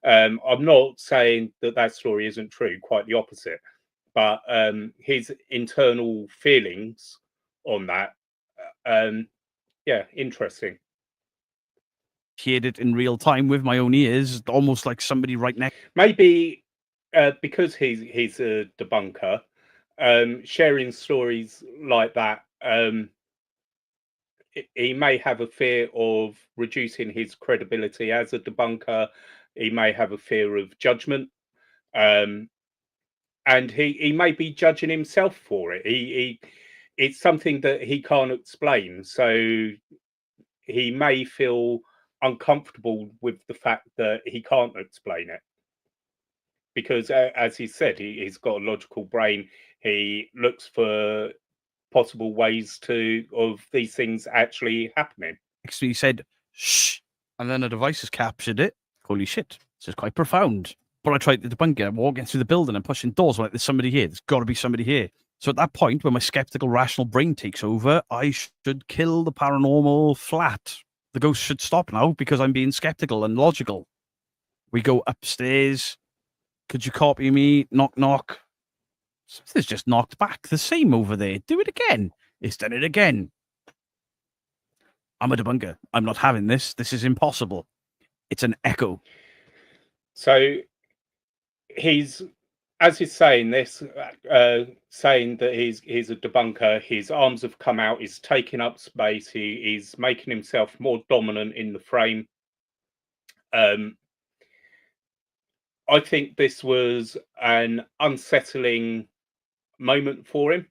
S1: I'm not saying that story isn't true, quite the opposite. But his internal feelings on that, interesting.
S3: Heard it in real time with my own ears, almost like somebody right next.
S1: Maybe because he's a debunker, sharing stories like that, he may have a fear of reducing his credibility as a debunker. He may have a fear of judgment, and he may be judging himself for it. It's something that he can't explain, so he may feel uncomfortable with the fact that he can't explain it, because as he said, he's got a logical brain. He looks for possible ways of these things actually happening.
S3: He said, shh, and then a device has captured it. Holy shit. This is quite profound. But I tried to debunk it. I'm walking through the building and pushing doors. I'm like, there's somebody here. There's got to be somebody here. So at that point, when my skeptical, rational brain takes over, I should kill the paranormal flat. The ghost should stop now because I'm being skeptical and logical. We go upstairs. Could you copy me? Knock, knock. Something's just knocked back. The same over there. Do it again. It's done it again. I'm a debunker. I'm not having this. This is impossible. It's an echo.
S1: So he's, as he's saying this, saying that he's a debunker. His arms have come out. He's taking up space. He's making himself more dominant in the frame. I think this was an unsettling moment for him.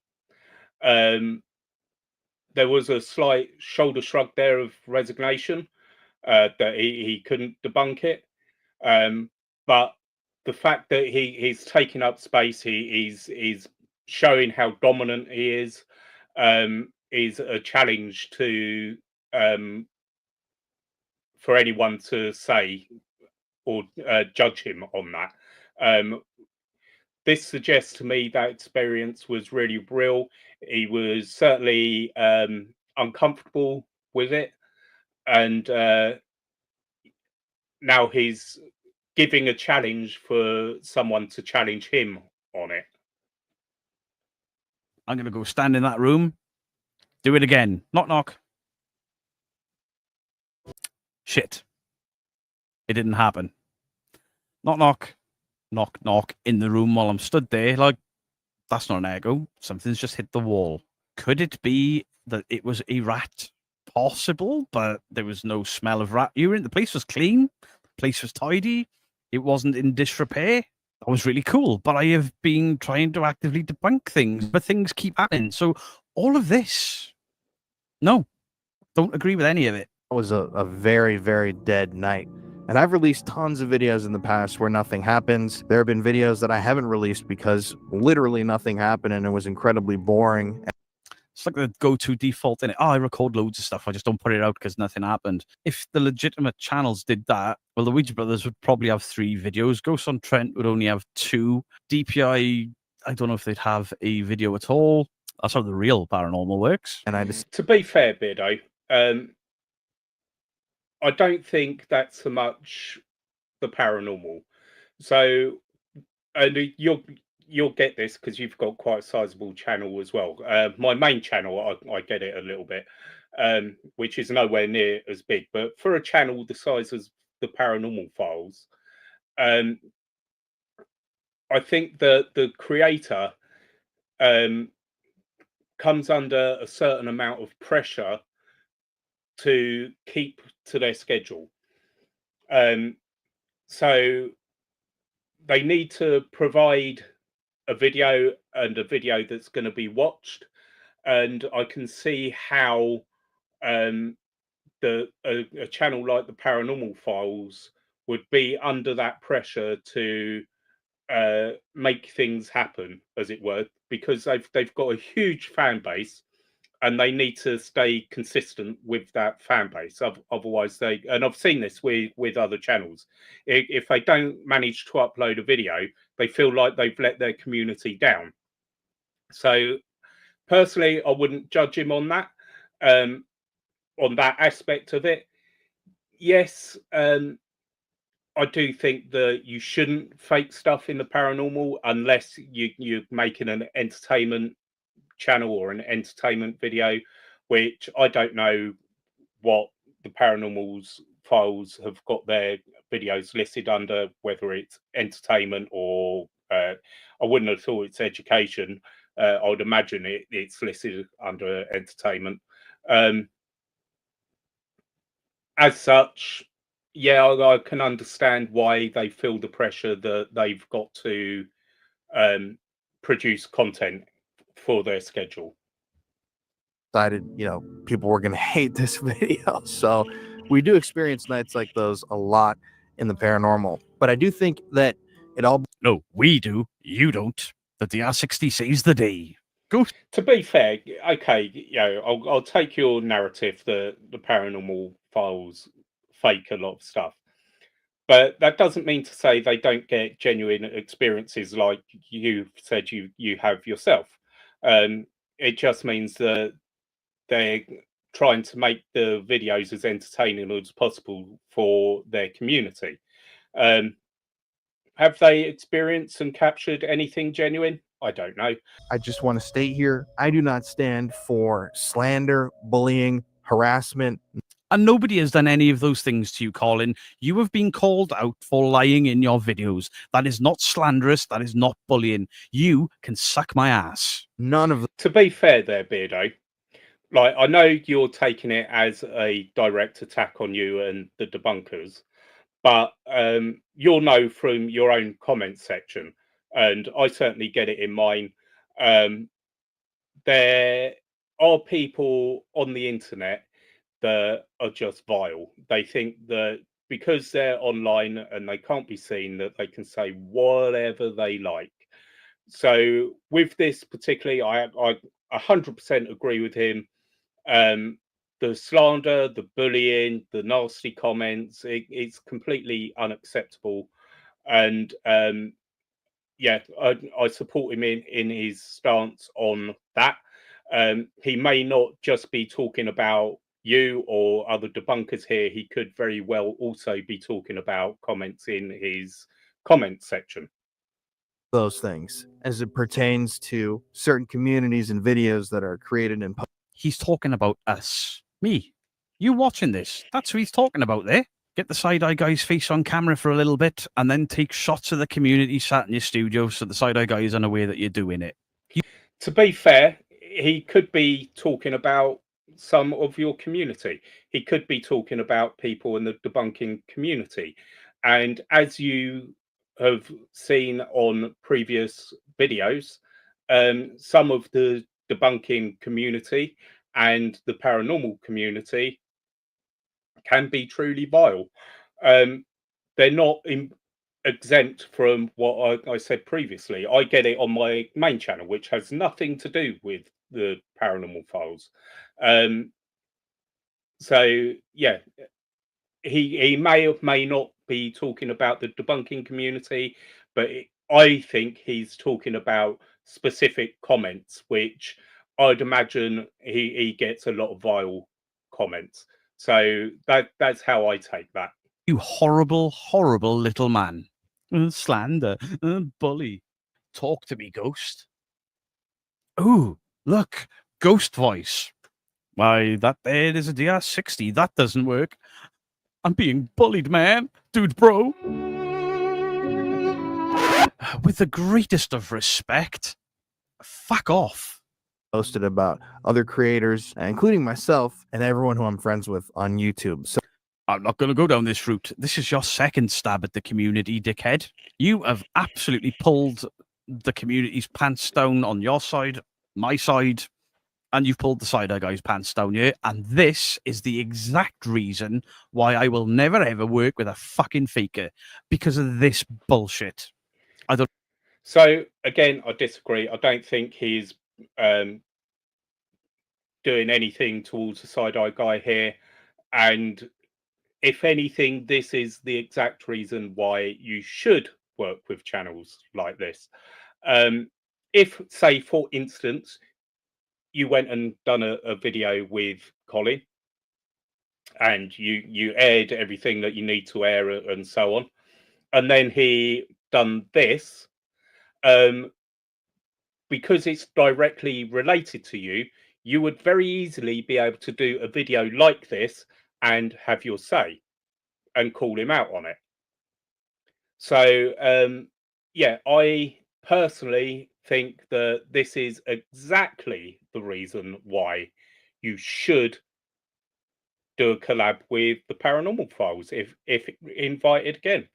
S1: There was a slight shoulder shrug there of resignation that he couldn't debunk it. But the fact that he's taking up space, he's showing how dominant he is a challenge to for anyone to say or judge him on that. This suggests to me that experience was really real. He was certainly uncomfortable with it, and now he's giving a challenge for someone to challenge him on it.
S3: I'm going to go stand in that room. Do it again. Knock, knock. Shit. It didn't happen. Knock, knock. Knock, knock in the room while I'm stood there. Like, that's not an echo. Something's just hit the wall. Could it be that it was a rat? Possible, but there was no smell of rat urine. The place was clean. The place was tidy. It wasn't in disrepair. That was really cool. But I have been trying to actively debunk things, but things keep happening. So all of this, no, don't agree with any of it.
S4: It was a very, very dead night. And I've released tons of videos in the past where nothing happens. There have been videos that I haven't released because literally nothing happened and it was incredibly boring.
S3: It's like the go-to default in it. Oh, I record loads of stuff. I just don't put it out because nothing happened. If the legitimate channels did that, well, the Ouija Brothers would probably have 3 videos. Ghosts on Trent would only have 2. DPI, I don't know if they'd have a video at all. That's how the real paranormal works.
S4: And I just,
S1: To be fair, Beardo, I don't think that's so much the paranormal. So, and you'll get this because you've got quite a sizable channel as well. My main channel, I get it a little bit, which is nowhere near as big. But for a channel the size of the Paranormal Files, I think that the creator comes under a certain amount of pressure to keep to their schedule. So they need to provide a video that's going to be watched, and I can see how a channel like the Paranormal Files would be under that pressure to make things happen, as it were, because they've got a huge fan base and they need to stay consistent with that fan base. Otherwise, and I've seen this with other channels. If they don't manage to upload a video, they feel like they've let their community down. So personally, I wouldn't judge him on that aspect of it. Yes, I do think that you shouldn't fake stuff in the paranormal unless you're making an entertainment channel or an entertainment video, which I don't know what the Paranormal Files have got their videos listed under, whether it's entertainment or I wouldn't have thought it's education. I would imagine it's listed under entertainment. As such, yeah, I can understand why they feel the pressure that they've got to produce content for their schedule.
S4: decided, people were going to hate this video. So we do experience nights like those a lot in the paranormal. But I do think that it all...
S3: No, we do. You don't. That the R60 saves the day. Go.
S1: To be fair, okay, I'll take your narrative that the Paranormal Files fake a lot of stuff. But that doesn't mean to say they don't get genuine experiences like you said you have yourself. It just means that they're trying to make the videos as entertaining as possible for their community. Um, have they experienced and captured anything genuine? I don't know.
S4: I just want to state here, I do not stand for slander, bullying, harassment.
S3: And nobody has done any of those things to you, Colin. You have been called out for lying in your videos. That is not slanderous. That is not bullying. You can suck my ass.
S4: None of
S1: To be fair there, Beardo, like, I know you're taking it as a direct attack on you and the debunkers, but you'll know from your own comment section, and I certainly get it in mine. There are people on the internet that are just vile. They think that because they're online and they can't be seen, that they can say whatever they like. So with this particularly, I 100% agree with him. The slander, the bullying, the nasty comments, it's completely unacceptable. And yeah, I support him in his stance on that. He may not just be talking about you or other debunkers here. He could very well also be talking about comments in his comment section.
S4: those things as it pertains to certain communities and videos that are created in public.
S3: He's talking about us. Me. You watching this. That's who he's talking about there. Get the side-eye guy's face on camera for a little bit and then take shots of the community sat in your studio so the side-eye guy is unaware that you're doing it.
S1: To be fair, he could be talking about some of your community. He could be talking about people in the debunking community. And as you have seen on previous videos, some of the debunking community and the paranormal community can be truly vile. They're not exempt from what I said previously. I get it on my main channel, which has nothing to do with the paranormal files. So yeah, he may or may not be talking about the debunking community, but I think he's talking about specific comments, which I'd imagine he gets a lot of vile comments. So that's how I take that.
S3: You horrible, horrible little man. Slander. Bully. Talk to me, ghost. Ooh, look. Ghost voice. Why, that there is a DR60. That doesn't work. I'm being bullied, man. Dude, bro. With the greatest of respect. Fuck off.
S4: Posted about other creators, including myself and everyone who I'm friends with on YouTube. So
S3: I'm not going to go down this route. This is your second stab at the community, dickhead. You have absolutely pulled the community's pants down on your side, my side, and you've pulled the side-eye guy's pants down here. And this is the exact reason why I will never ever work with a fucking faker, because of this bullshit.
S1: So again, I disagree. I don't think he's doing anything towards the side-eye guy here, and if anything, this is the exact reason why you should work with channels like this. If, say, for instance, you went and done a video with Colin, and you aired everything that you need to air and so on, and then he done this, because it's directly related to you, you would very easily be able to do a video like this and have your say and call him out on it. So yeah, I personally think that this is exactly the reason why you should do a collab with the Paranormal Files if invited again.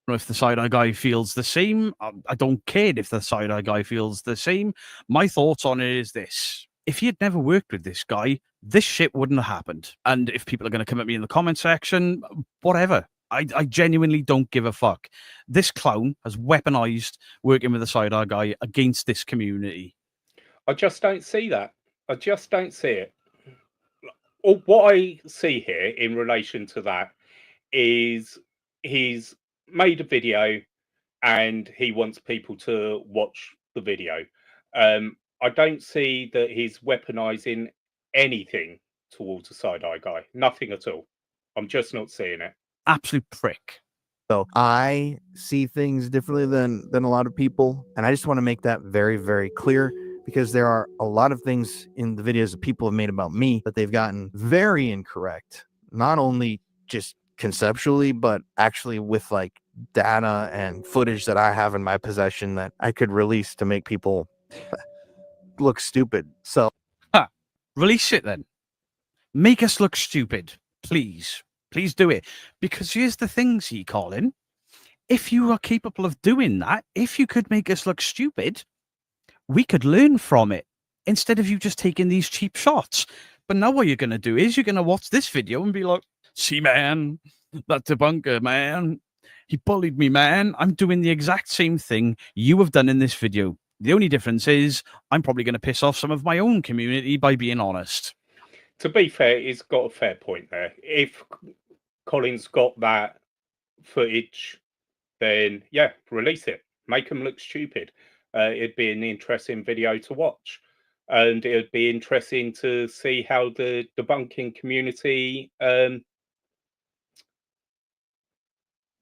S3: If the side-eye guy feels the same, I don't care if the side-eye guy feels the same. My thoughts on it is this. If he had never worked with this guy, this shit wouldn't have happened. And if people are going to come at me in the comment section, whatever. I genuinely don't give a fuck. This clown has weaponized working with the side-eye guy against this community.
S1: I just don't see that. I just don't see it. What I see here in relation to that is he's made a video and he wants people to watch the video. I don't see that he's weaponizing anything towards a side-eye guy. Nothing at all. I'm just not seeing it.
S3: Absolute prick.
S4: So I see things differently than a lot of people, and I just want to make that very, very clear, because there are a lot of things in the videos that people have made about me that they've gotten very incorrect, not only just conceptually, but actually with like data and footage that I have in my possession that I could release to make people look stupid. So
S3: Release it then. Make us look stupid, please. Please do it. Because here's the thing, see, Colin. If you are capable of doing that, if you could make us look stupid, we could learn from it instead of you just taking these cheap shots. But now what you're going to do is you're going to watch this video and be like, see, man, that debunker, man, he bullied me, man. I'm doing the exact same thing you have done in this video. The only difference is I'm probably going to piss off some of my own community by being honest.
S1: To be fair, he's got a fair point there. If Colin's got that footage, then yeah, release it. Make them look stupid. It'd be an interesting video to watch. And it'd be interesting to see how the debunking community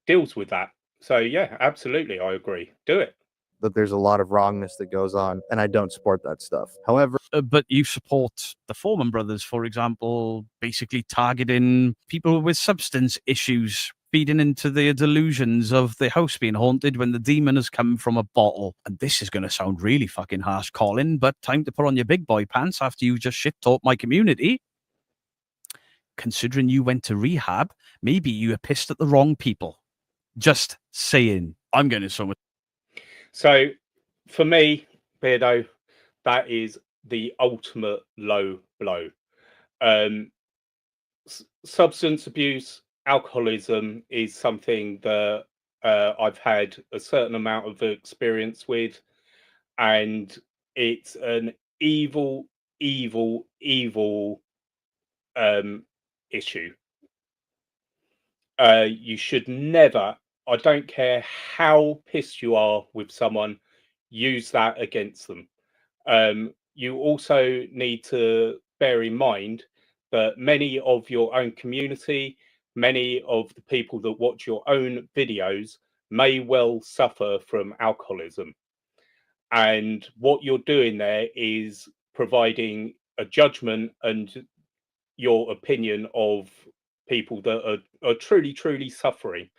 S1: deals with that. So yeah, absolutely, I agree. Do it.
S4: that there's a lot of wrongness that goes on, and I don't support that stuff. However,
S3: But you support the Foreman brothers, for example, basically targeting people with substance issues, feeding into the delusions of the house being haunted when the demon has come from a bottle. And this is going to sound really fucking harsh, Colin, but time to put on your big boy pants after you just shit talk my community. Considering you went to rehab, maybe you are pissed at the wrong people. Just saying. I'm getting so much.
S1: So for me, Beardo, that is the ultimate low blow. Substance abuse, alcoholism is something that I've had a certain amount of experience with, and it's an evil, evil, evil issue. You should never, I don't care how pissed you are with someone, use that against them. You also need to bear in mind that many of your own community, many of the people that watch your own videos may well suffer from alcoholism. And what you're doing there is providing a judgment and your opinion of people that are truly, truly suffering.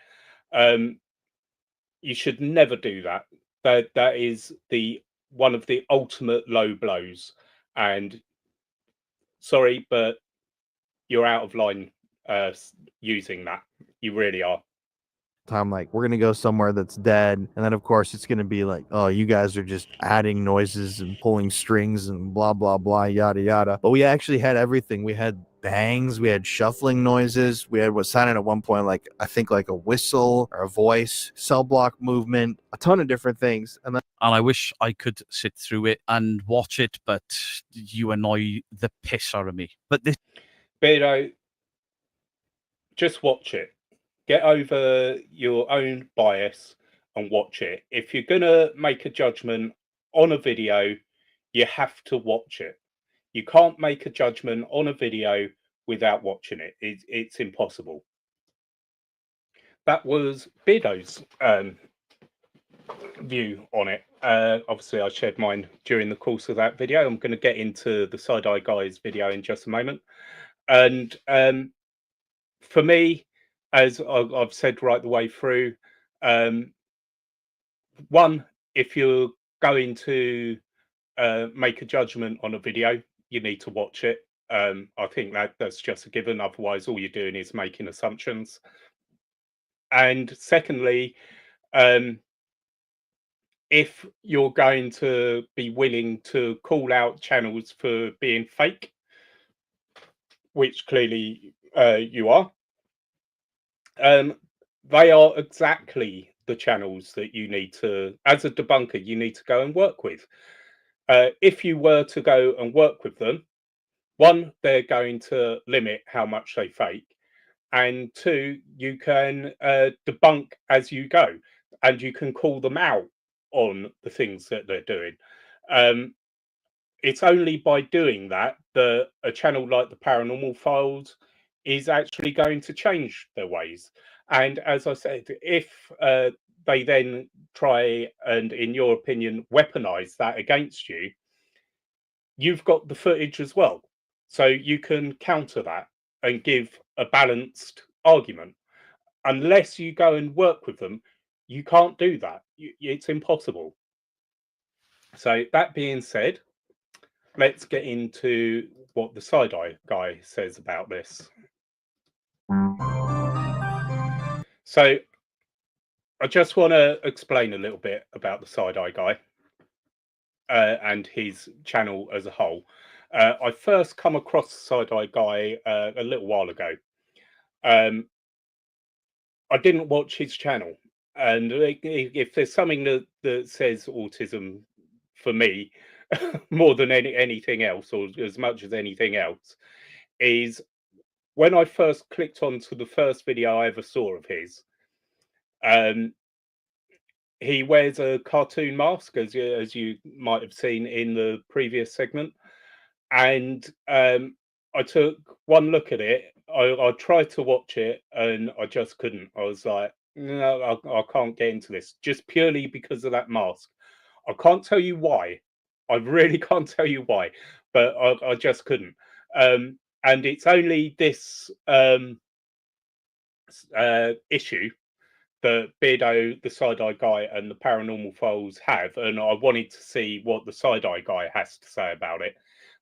S1: You should never do that. That is one of the ultimate low blows. And sorry, but you're out of line using that. You really are.
S4: time like we're gonna go somewhere that's dead, and then of course it's gonna be like, oh, you guys are just adding noises and pulling strings and blah blah blah, yada yada. But we actually had everything. We had bangs, we had shuffling noises, we had what sounded at one point like, I think, like a whistle or a voice, cell block movement, a ton of different things. And then
S3: And I wish I could sit through it and watch it, but you annoy the piss out of me. But this
S1: Beardo, just watch it. Get over your own bias and watch it. If you're gonna make a judgment on a video, you have to watch it. You can't make a judgment on a video without watching it. It's impossible. That was Beardo's view on it. Obviously, I shared mine during the course of that video. I'm going to get into the Side Eye Guys video in just a moment. And for me, as I've said right the way through, one, if you're going to make a judgment on a video, you need to watch it. I think that's just a given. Otherwise, all you're doing is making assumptions. And secondly, if you're going to be willing to call out channels for being fake, which clearly you are, they are exactly the channels that you need to, as a debunker, you need to go and work with. If you were to go and work with them, one, they're going to limit how much they fake. and 2, you can debunk as you go, and you can call them out on the things that they're doing. It's only by doing that that a channel like the Paranormal Files is actually going to change their ways. And as I said, if they then try and, in your opinion, weaponize that against you, you've got the footage as well. So you can counter that and give a balanced argument. Unless you go and work with them, you can't do that. It's impossible. So that being said, let's get into what the side-eye guy says about this. So I just want to explain a little bit about the side-eye guy and his channel as a whole. I first come across the side-eye guy a little while ago. I didn't watch his channel, and if there's something that says autism for me more than anything else, or as much as anything else, is when I first clicked onto the first video I ever saw of his. He wears a cartoon mask, as you might have seen in the previous segment, and I took one look at it. I tried to watch it, and I just couldn't. I was like, no, I can't get into this, just purely because of that mask. I can't tell you why. I really can't tell you why, but I just couldn't. And it's only this issue that Beardo, the side-eye guy, and the Paranormal Files have, and I wanted to see what the side-eye guy has to say about it,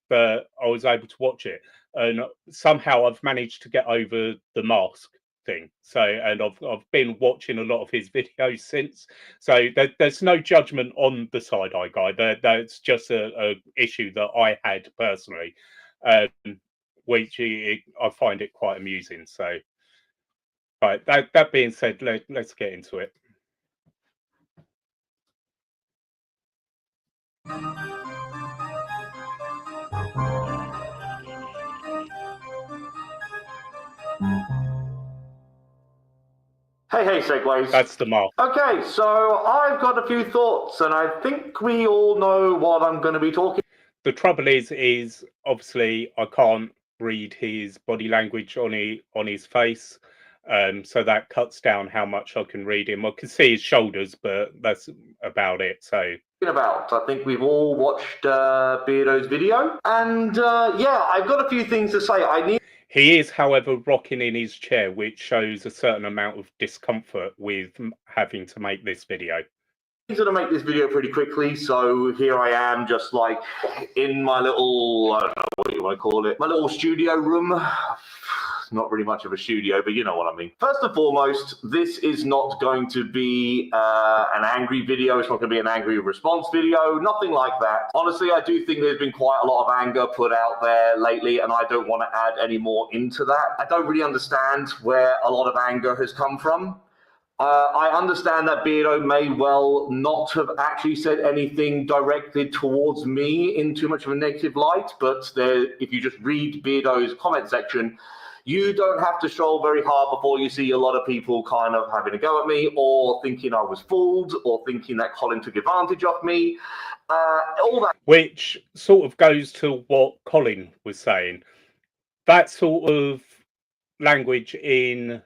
S1: but I was able to watch it, and somehow I've managed to get over the mask thing. So, and I've been watching a lot of his videos since. So there's no judgment on the side-eye guy. That's just a issue that I had personally, which I find it quite amusing. So. Right, that being said, let's get into it.
S5: Hey, segues.
S1: That's the mark.
S5: Okay, so I've got a few thoughts, and I think we all know what I'm going to be talking.
S1: The trouble is obviously I can't read his body language on his face, so that cuts down how much I can read him. I can see his shoulders, but that's about it. So.
S5: About. I think we've all watched Beardo's video, and yeah, I've got a few things to say.
S1: He is, however, rocking in his chair, which shows a certain amount of discomfort with having to make this video.
S5: I'm going to make this video pretty quickly, so here I am, just like in my little, I don't know what you want to call it, my little studio room. Not really much of a studio, but you know what I mean. First and foremost, this is not going to be an angry video. It's not going to be an angry response video, nothing like that. Honestly, I do think there's been quite a lot of anger put out there lately, and I don't want to add any more into that. I don't really understand where a lot of anger has come from. I understand that Beardo may well not have actually said anything directed towards me in too much of a negative light, but if you just read Beardo's comment section, you don't have to stroll very hard before you see a lot of people kind of having a go at me, or thinking I was fooled, or thinking that Colin took advantage of me. All that.
S1: Which sort of goes to what Colin was saying. That sort of language in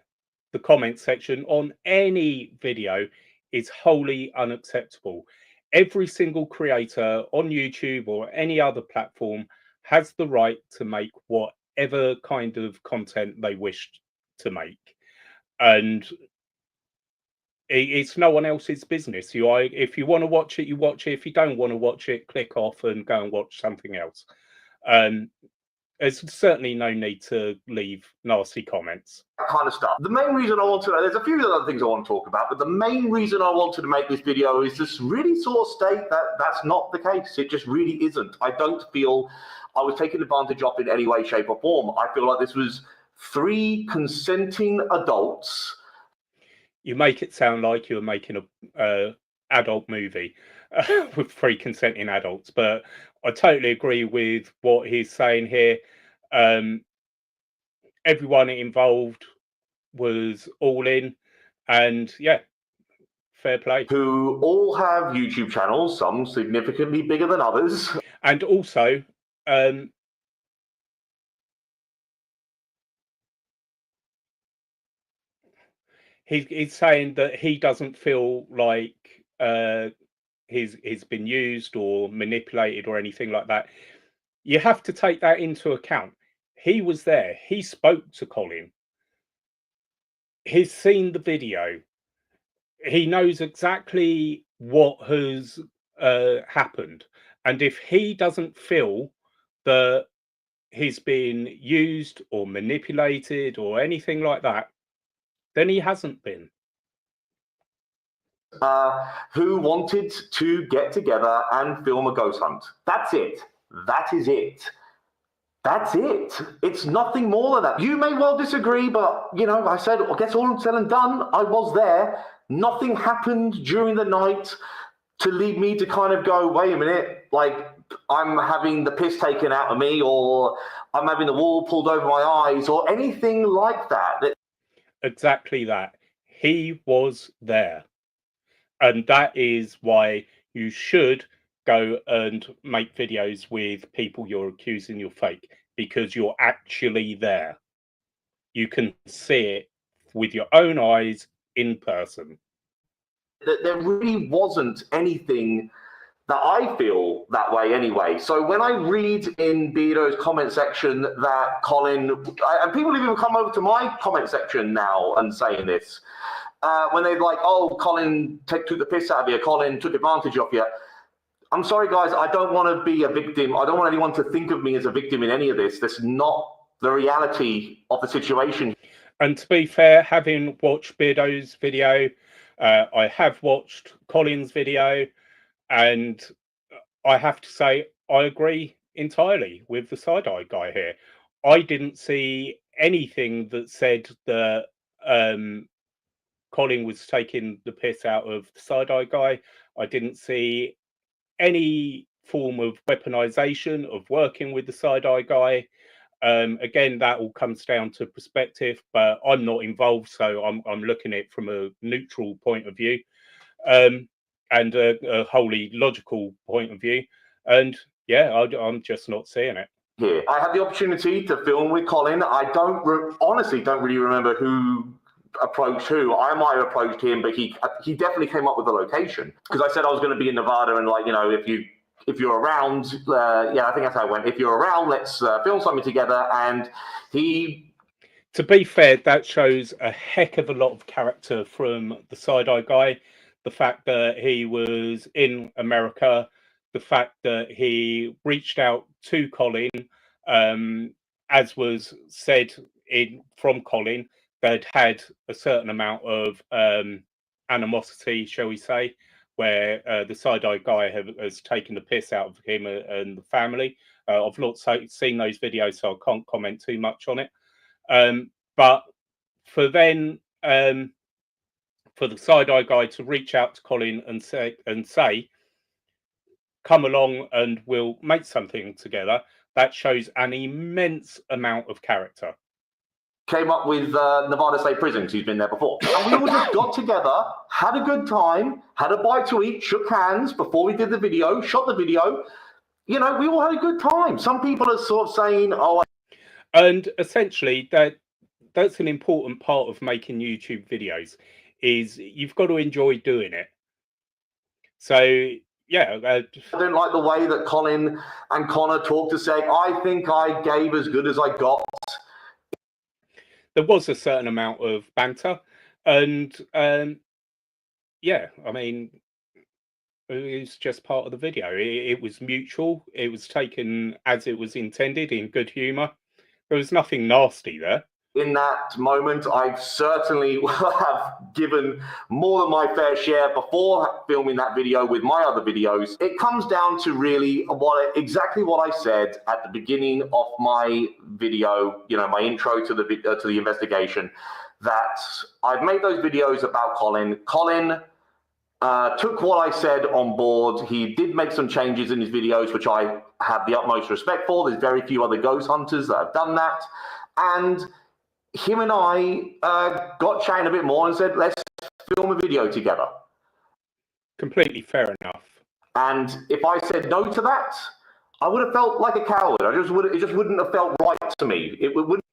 S1: the comment section on any video is wholly unacceptable. Every single creator on YouTube or any other platform has the right to make whatever kind of content they wish to make, and it's no one else's business. If you want to watch it, you watch it. If you don't want to watch it, click off and go and watch something else. There's certainly no need to leave nasty comments.
S5: Kind of stuff. The main reason there's a few other things I want to talk about, but the main reason I wanted to make this video is just really sort of state that that's not the case. It just really isn't. I don't feel I was taken advantage of in any way, shape, or form. I feel like this was 3 consenting adults.
S1: You make it sound like you're making a adult movie with 3 consenting adults, but I totally agree with what he's saying here. Everyone involved was all in, and yeah, fair play.
S5: Who all have YouTube channels, some significantly bigger than others.
S1: And also, he's saying that he doesn't feel like he's been used or manipulated or anything like that. You have to take that into account. He was there. He spoke to Colin. He's seen the video. He knows exactly what has happened. And if he doesn't feel that he's been used or manipulated or anything like that, then he hasn't been.
S5: Who wanted to get together and film a ghost hunt. That's it. That is it. That's it. It's nothing more than that. You may well disagree, but, you know, I said, I guess all said and done, I was there. Nothing happened during the night to lead me to kind of go, wait a minute, like I'm having the piss taken out of me, or I'm having the wool pulled over my eyes, or anything like that.
S1: Exactly that. He was there. And that is why you should go and make videos with people you're accusing you're fake, because you're actually there. You can see it with your own eyes in person.
S5: There really wasn't anything that I feel that way anyway. So when I read in Beardo's comment section that Colin, and people have even come over to my comment section now and saying this, when they're like, oh, Colin took the piss out of you, Colin took advantage of you. I'm sorry, guys, I don't want to be a victim. I don't want anyone to think of me as a victim in any of this. That's not the reality of the situation.
S1: And to be fair, having watched Beardo's video, I have watched Colin's video, and I have to say, I agree entirely with the side-eye guy here. I didn't see anything that said that Colin was taking the piss out of the side-eye guy. I didn't see any form of weaponization of working with the side-eye guy. Again, that all comes down to perspective, but I'm not involved, so I'm looking at it from a neutral point of view, and a wholly logical point of view. And yeah, I'm just not seeing it.
S5: Here, I had the opportunity to film with Colin. I honestly don't really remember who approached who. I might have approached him, but he definitely came up with a location, because I said I was going to be in Nevada, and like, you know, if you're around, yeah, I think that's how it went. If you're around, let's film something together. And he...
S1: To be fair, that shows a heck of a lot of character from the side-eye guy. The fact that he was in America, the fact that he reached out to Colin, as was said from Colin, they'd had a certain amount of animosity, shall we say, where the side-eye guy has taken the piss out of him and the family. I've not seen those videos, so I can't comment too much on it. But for then, for the side-eye guy to reach out to Colin and say, come along and we'll make something together, that shows an immense amount of character.
S5: Came up with Nevada State Prison, because he's been there before. And we all just got together, had a good time, had a bite to eat, shook hands before we did the video, shot the video. You know, we all had a good time. Some people are sort of saying, oh...
S1: And essentially, that's an important part of making YouTube videos, is you've got to enjoy doing it. So, yeah.
S5: I don't like the way that Colin and Connor talk to say, I think I gave as good as I got.
S1: There was a certain amount of banter, and yeah, I mean, it was just part of the video. It was mutual. It was taken as it was intended, in good humour. There was nothing nasty there.
S5: In that moment, I certainly have given more than my fair share before filming that video with my other videos. It comes down to really exactly what I said at the beginning of my video, you know, my intro to the investigation, that I've made those videos about Colin. Colin took what I said on board. He did make some changes in his videos, which I have the utmost respect for. There's very few other ghost hunters that have done that. And him and I got chatting a bit more and said, let's film a video together.
S1: Completely fair enough.
S5: And if I said no to that, I would have felt like a coward. It just wouldn't have felt right to me. It wouldn't.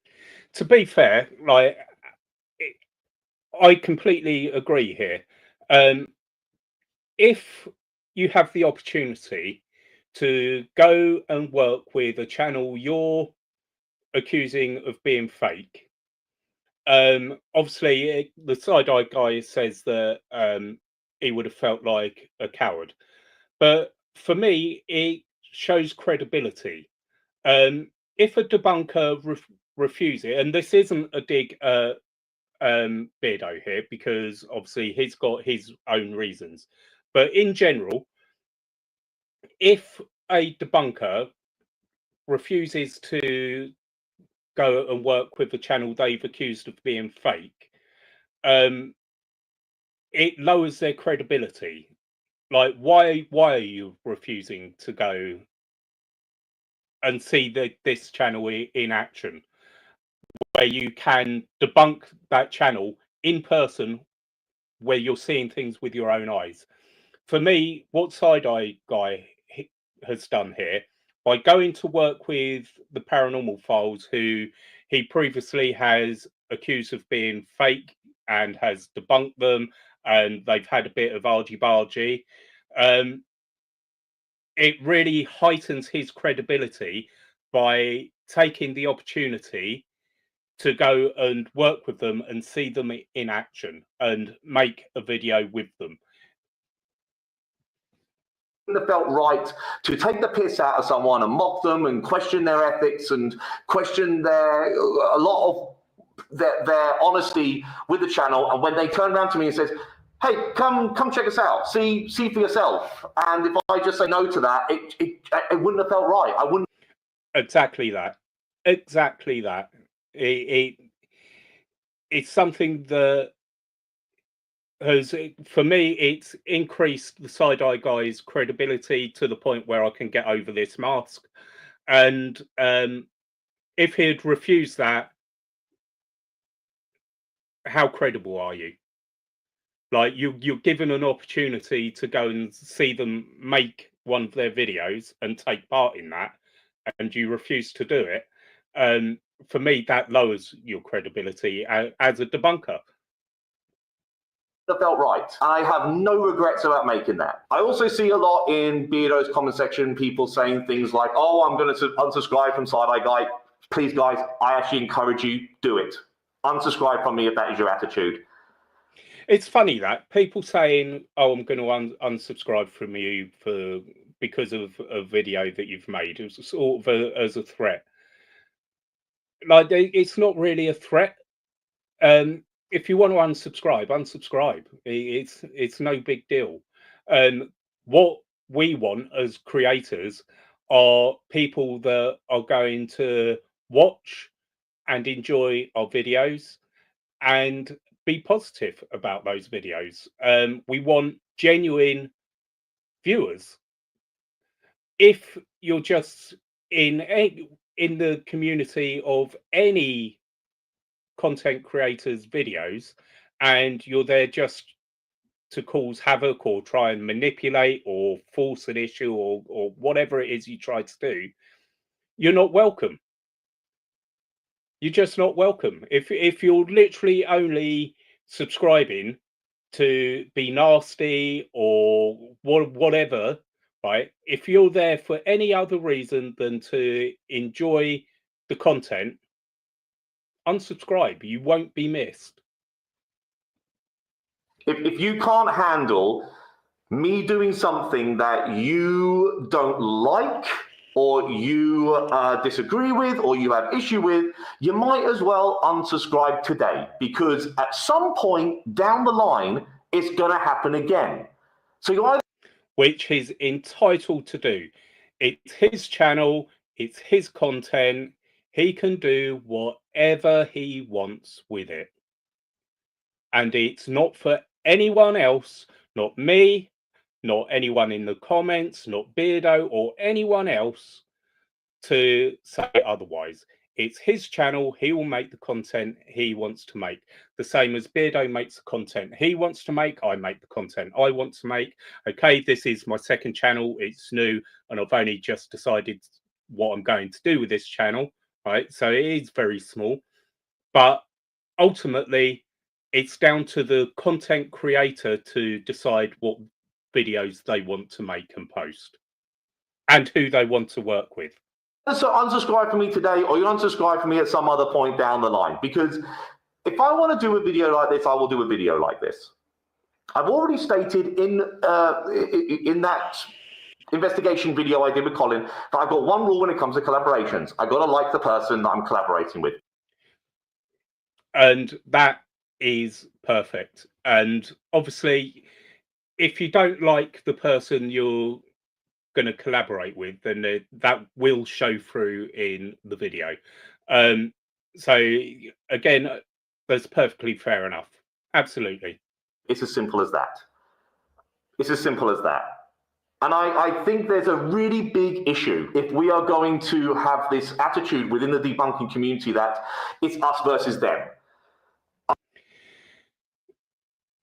S1: To be fair, like, I completely agree here. If you have the opportunity to go and work with a channel you're accusing of being fake, obviously the side-eye guy says that he would have felt like a coward, but for me it shows credibility. If a debunker refuses it, and this isn't a dig Beardo here, because obviously he's got his own reasons, but in general, if a debunker refuses to go and work with the channel they've accused of being fake, it lowers their credibility. Like, why are you refusing to go and see this channel in action, where you can debunk that channel in person, where you're seeing things with your own eyes? For me, what Side-Eye Guy has done here, by going to work with the Paranormal Files, who he previously has accused of being fake and has debunked them, and they've had a bit of argy-bargy, it really heightens his credibility by taking the opportunity to go and work with them and see them in action and make a video with them.
S5: It felt right to take the piss out of someone and mock them and question their ethics and question a lot of their honesty with the channel. And when they turn around to me and says, hey, come check us out, see for yourself. And if I just say no to that, it wouldn't have felt right. I wouldn't.
S1: Exactly that. Exactly that. It's something that has, for me, it's increased the Side-Eye Guy's credibility to the point where I can get over this mask. And if he'd refused that, how credible are you? Like, you're given an opportunity to go and see them make one of their videos and take part in that, and you refuse to do it. For me, that lowers your credibility as a debunker.
S5: That felt right. I have no regrets about making that. I also see a lot in Beardo's comment section, people saying things like, oh, I'm going to unsubscribe from Side-Eye Guy. Please, guys, I actually encourage you, do it. Unsubscribe from me if that is your attitude.
S1: It's funny that people saying, oh, I'm going to unsubscribe from you because of a video that you've made. It's sort of as a threat. Like, it's not really a threat. If you want to unsubscribe, unsubscribe. It's no big deal. What we want as creators are people that are going to watch and enjoy our videos and be positive about those videos. We want genuine viewers. If you're just in the community of any content creators' videos and you're there just to cause havoc or try and manipulate or force an issue or whatever it is you try to do, you're not welcome. You're just not welcome. If you're literally only subscribing to be nasty or whatever, right? If you're there for any other reason than to enjoy the content, unsubscribe. You won't be missed.
S5: If you can't handle me doing something that you don't like, or you disagree with, or you have issue with, you might as well unsubscribe today, because at some point down the line, it's going to happen again. So you either...
S1: Which he's entitled to do. It's his channel, it's his content. He can do whatever he wants with it. And it's not for anyone else, not me, not anyone in the comments, not Beardo or anyone else to say otherwise. it's his channel. He will make the content he wants to make. The same as Beardo makes the content he wants to make. I make the content I want to make. Okay, this is my second channel. It's new, and I've only just decided what I'm going to do with this channel. Right, so it is very small, but ultimately, it's down to the content creator to decide what videos they want to make and post, and who they want to work with.
S5: So unsubscribe from me today, or you unsubscribe from me at some other point down the line. Because if I want to do a video like this, I will do a video like this. I've already stated in that investigation video I did with Colin that I've got one rule when it comes to collaborations. I've got to like the person that I'm collaborating with.
S1: And that is perfect. And obviously, if you don't like the person you're going to collaborate with, then that will show through in the video. So again, that's perfectly fair enough. Absolutely.
S5: It's as simple as that. It's as simple as that. And I think there's a really big issue if we are going to have this attitude within the debunking community that it's us versus them.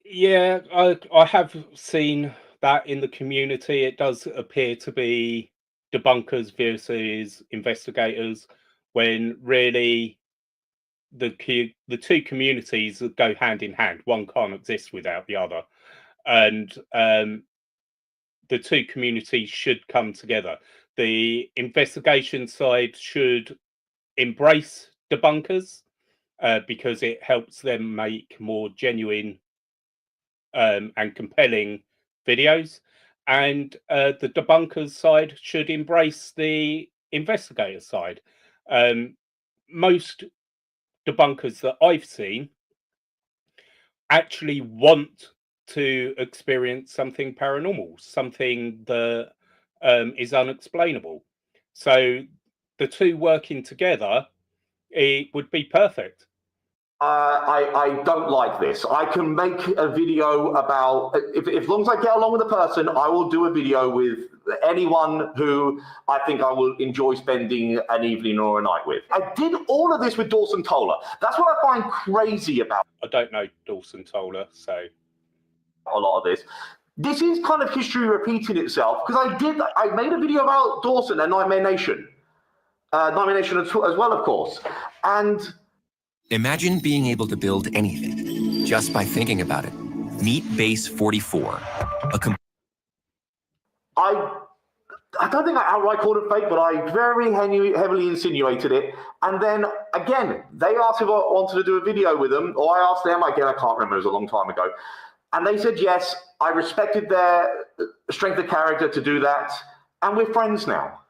S1: Yeah, I have seen that in the community. It does appear to be debunkers versus investigators, when really the two communities go hand in hand. One can't exist without the other, and the two communities should come together. The investigation side should embrace debunkers because it helps them make more genuine and compelling videos, and the debunkers side should embrace the investigator side. Most debunkers that I've seen actually want to experience something paranormal, something that is unexplainable. So the two working together, it would be perfect.
S5: I don't like this. I can make a video about, if as long as I get along with the person, I will do a video with anyone who I think I will enjoy spending an evening or a night with. I did all of this with Dawson Toller. That's what I find crazy about.
S1: I don't know Dawson Toller, so
S5: a lot of this. This is kind of history repeating itself, because I made a video about Dawson and Nightmare Nation. Nightmare Nation as well, of course. And
S6: imagine being able to build anything just by thinking about it. Meet Base 44.
S5: I don't think I outright called it fake, but I very heavily insinuated it. And then, again, they asked if I wanted to do a video with them, or I asked them, again, I can't remember, it was a long time ago. And they said yes. I respected their strength of character to do that. And we're friends now.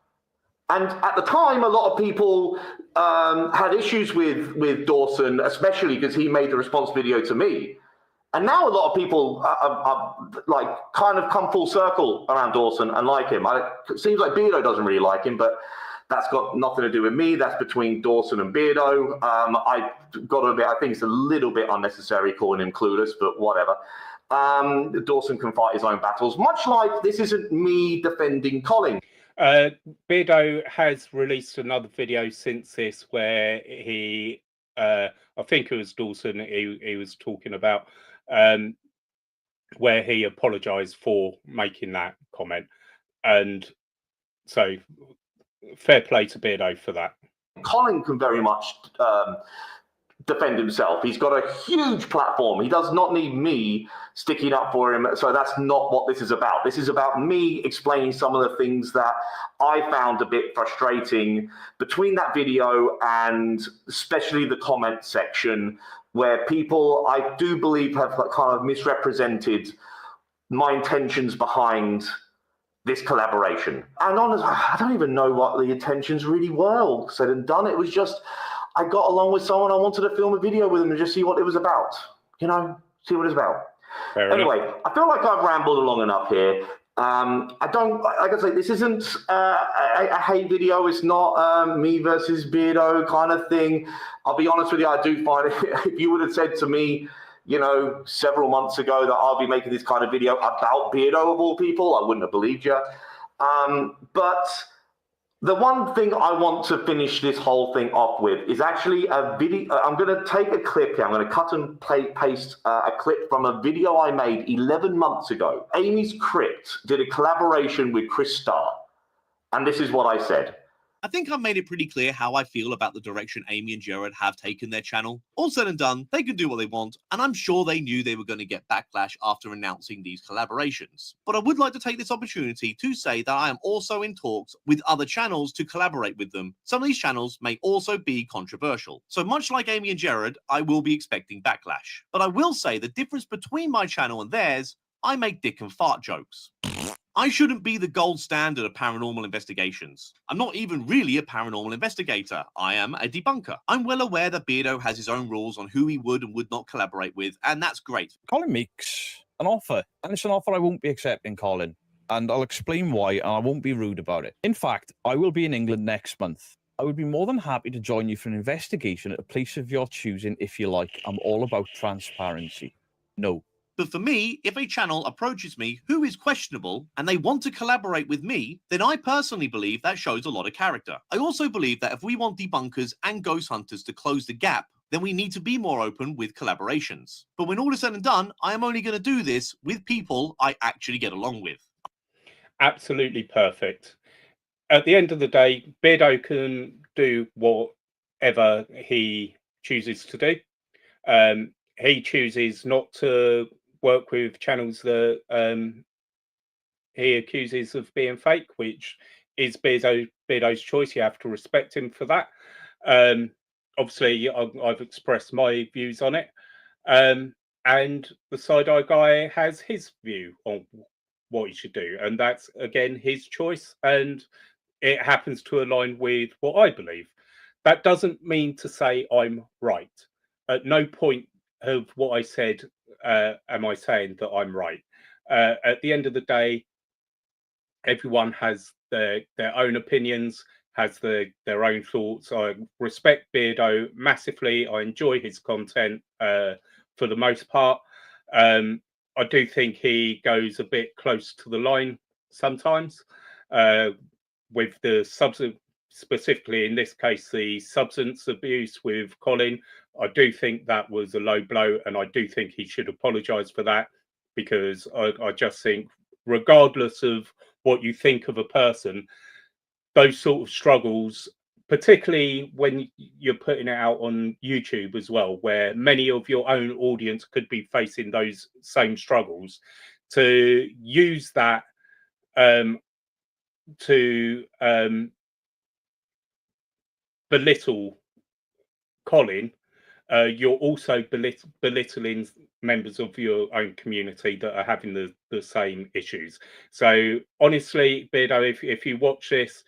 S5: And at the time, a lot of people had issues with Dawson, especially because he made the response video to me. And now a lot of people are like kind of come full circle around Dawson and like him. It seems like Beardo doesn't really like him, but that's got nothing to do with me. That's between Dawson and Beardo. I think it's a little bit unnecessary calling him clueless, but whatever. Dawson can fight his own battles, much like this isn't me defending Colin.
S1: Beardo has released another video since this where he, I think it was Dawson he was talking about, where he apologized for making that comment. And so fair play to Beardo for that.
S5: Colin can very much defend himself. He's got a huge platform. He does not need me sticking up for him. So that's not what this is about. This is about me explaining some of the things that I found a bit frustrating between that video and especially the comment section, where people, I do believe, have kind of misrepresented my intentions behind this collaboration. And honestly, I don't even know what the intentions really were, all said and done. It was just, I got along with someone, I wanted to film a video with them and just see what it was about. You know, see what it's about. Anyway, I feel like I've rambled long enough here. I don't, like I say, this isn't a hate video. It's not me versus Beardo kind of thing. I'll be honest with you, I do find it, if you would have said to me, you know, several months ago that I'll be making this kind of video about Beardo of all people, I wouldn't have believed you. But The one thing I want to finish this whole thing off with is actually a video. I'm going to take a clip here. I'm going to cut and paste a clip from a video I made 11 months ago. Amy's Crypt did a collaboration with Chris Starr. And this is what I said.
S7: I think I've made it pretty clear how I feel about the direction Amy and Jared have taken their channel. All said and done, they can do what they want, and I'm sure they knew they were going to get backlash after announcing these collaborations. But I would like to take this opportunity to say that I am also in talks with other channels to collaborate with them. Some of these channels may also be controversial. So much like Amy and Jared, I will be expecting backlash. But I will say the difference between my channel and theirs, I make dick and fart jokes. I shouldn't be the gold standard of paranormal investigations. I'm not even really a paranormal investigator. I am a debunker. I'm well aware that Beardo has his own rules on who he would and would not collaborate with, and that's great.
S3: Colin makes an offer, and it's an offer I won't be accepting, Colin. And I'll explain why, and I won't be rude about it. In fact, I will be in England next month. I would be more than happy to join you for an investigation at a place of your choosing if you like. I'm all about transparency. No.
S7: But for me, if a channel approaches me who is questionable and they want to collaborate with me, then I personally believe that shows a lot of character. I also believe that if we want debunkers and ghost hunters to close the gap, then we need to be more open with collaborations. But when all is said and done, I am only going to do this with people I actually get along with.
S1: Absolutely perfect. At the end of the day, Beardo can do whatever he chooses to do. He chooses not to work with channels that he accuses of being fake, which is Beardo's choice. You have to respect him for that. Obviously, I've expressed my views on it, and the side-eye guy has his view on what he should do, and that's again his choice, and it happens to align with what I believe. That doesn't mean to say I'm right. At no point of what I said am I saying that I'm right. At the end of the day, everyone has their own opinions, has their own thoughts. I respect Beardo massively. I enjoy his content for the most part. I do think he goes a bit close to the line sometimes with the substance, specifically in this case, the substance abuse with Colin. I do think that was a low blow, and I do think he should apologise for that, because I just think, regardless of what you think of a person, those sort of struggles, particularly when you're putting it out on YouTube as well, where many of your own audience could be facing those same struggles, to use that to belittle Colin, you're also belittling members of your own community that are having the same issues. So honestly, Beardo, if you watch this,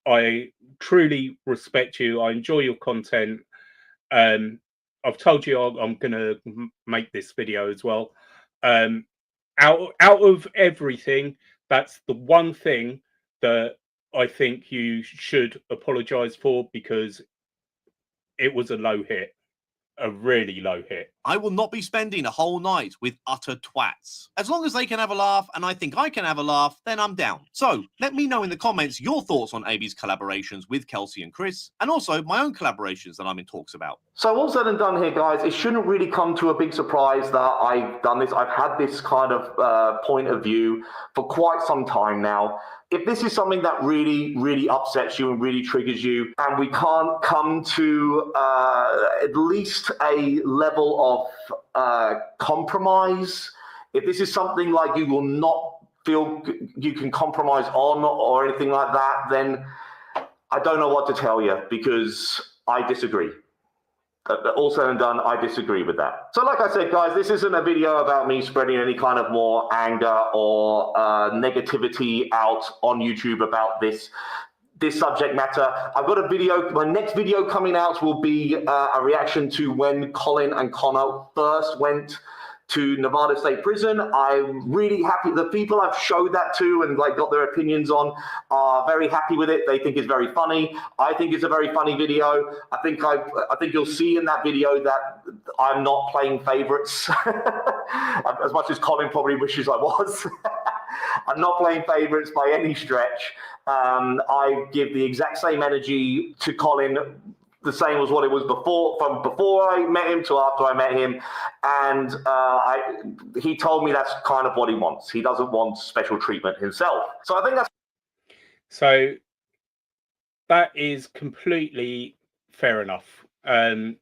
S1: I truly respect you. I enjoy your content. I've told you I'm going to make this video as well. Out of everything, that's the one thing that I think you should apologize for, because it was a low hit. A really low hit.
S7: I will not be spending a whole night with utter twats. As long as they can have a laugh, and I think I can have a laugh, then I'm down. So, let me know in the comments your thoughts on Amy's collaborations with Kelsey and Chris, and also my own collaborations that I'm in talks about.
S5: So all said and done here, guys, it shouldn't really come to a big surprise that I've done this. I've had this kind of point of view for quite some time now. If this is something that really, really upsets you and really triggers you, and we can't come to at least a level of compromise, if this is something like you will not feel you can compromise on or anything like that, then I don't know what to tell you, because I disagree. All said and done, I disagree with that. So like I said, guys, this isn't a video about me spreading any kind of more anger or negativity out on YouTube about this subject matter. I've got a video. My next video coming out will be a reaction to when Colin and Connor first went to Nevada State Prison. I'm really happy. The people I've showed that to and like got their opinions on are very happy with it. They think it's very funny. I think it's a very funny video. I think you'll see in that video that I'm not playing favorites as much as Colin probably wishes I was. I'm not playing favorites by any stretch. I give the exact same energy to Colin, the same as what it was before, from before I met him to after I met him. And he told me that's kind of what he wants. He doesn't want special treatment himself. So I think that's...
S1: So that is completely fair enough. There's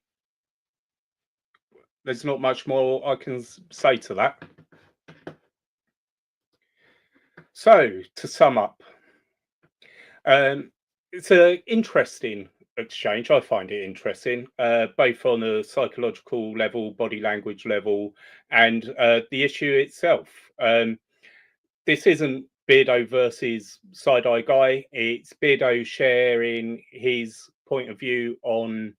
S1: not much more I can say to that. So to sum up, it's an interesting exchange. I find it interesting, both on a psychological level, body language level, and the issue itself. This isn't Beardo versus Side Eye Guy. It's Beardo sharing his point of view on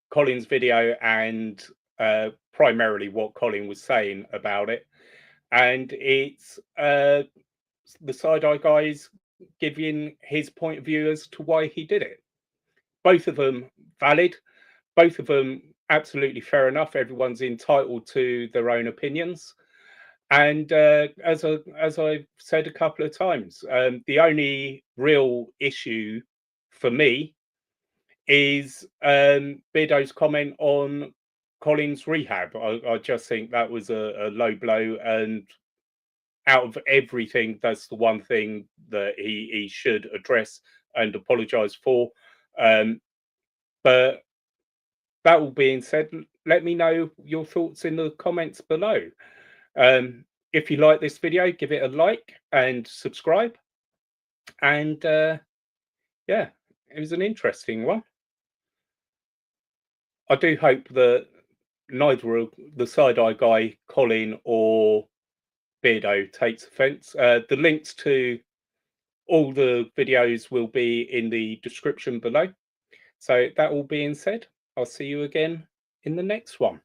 S1: Colin's video and primarily what Colin was saying about it. And it's the Side Eye Guy's giving his point of view as to why he did it. Both of them valid, both of them absolutely fair enough. Everyone's entitled to their own opinions. And as I've said a couple of times, the only real issue for me is Beardo's comment on Colin's rehab. I just think that was a low blow, and out of everything, that's the one thing that he should address and apologise for. But that all being said, let me know your thoughts in the comments below. If you like this video, give it a like and subscribe. And yeah, it was an interesting one. I do hope that neither of the Side Eye Guy, Colin, or Beardo takes offence. The links to all the videos will be in the description below. So that all being said, I'll see you again in the next one.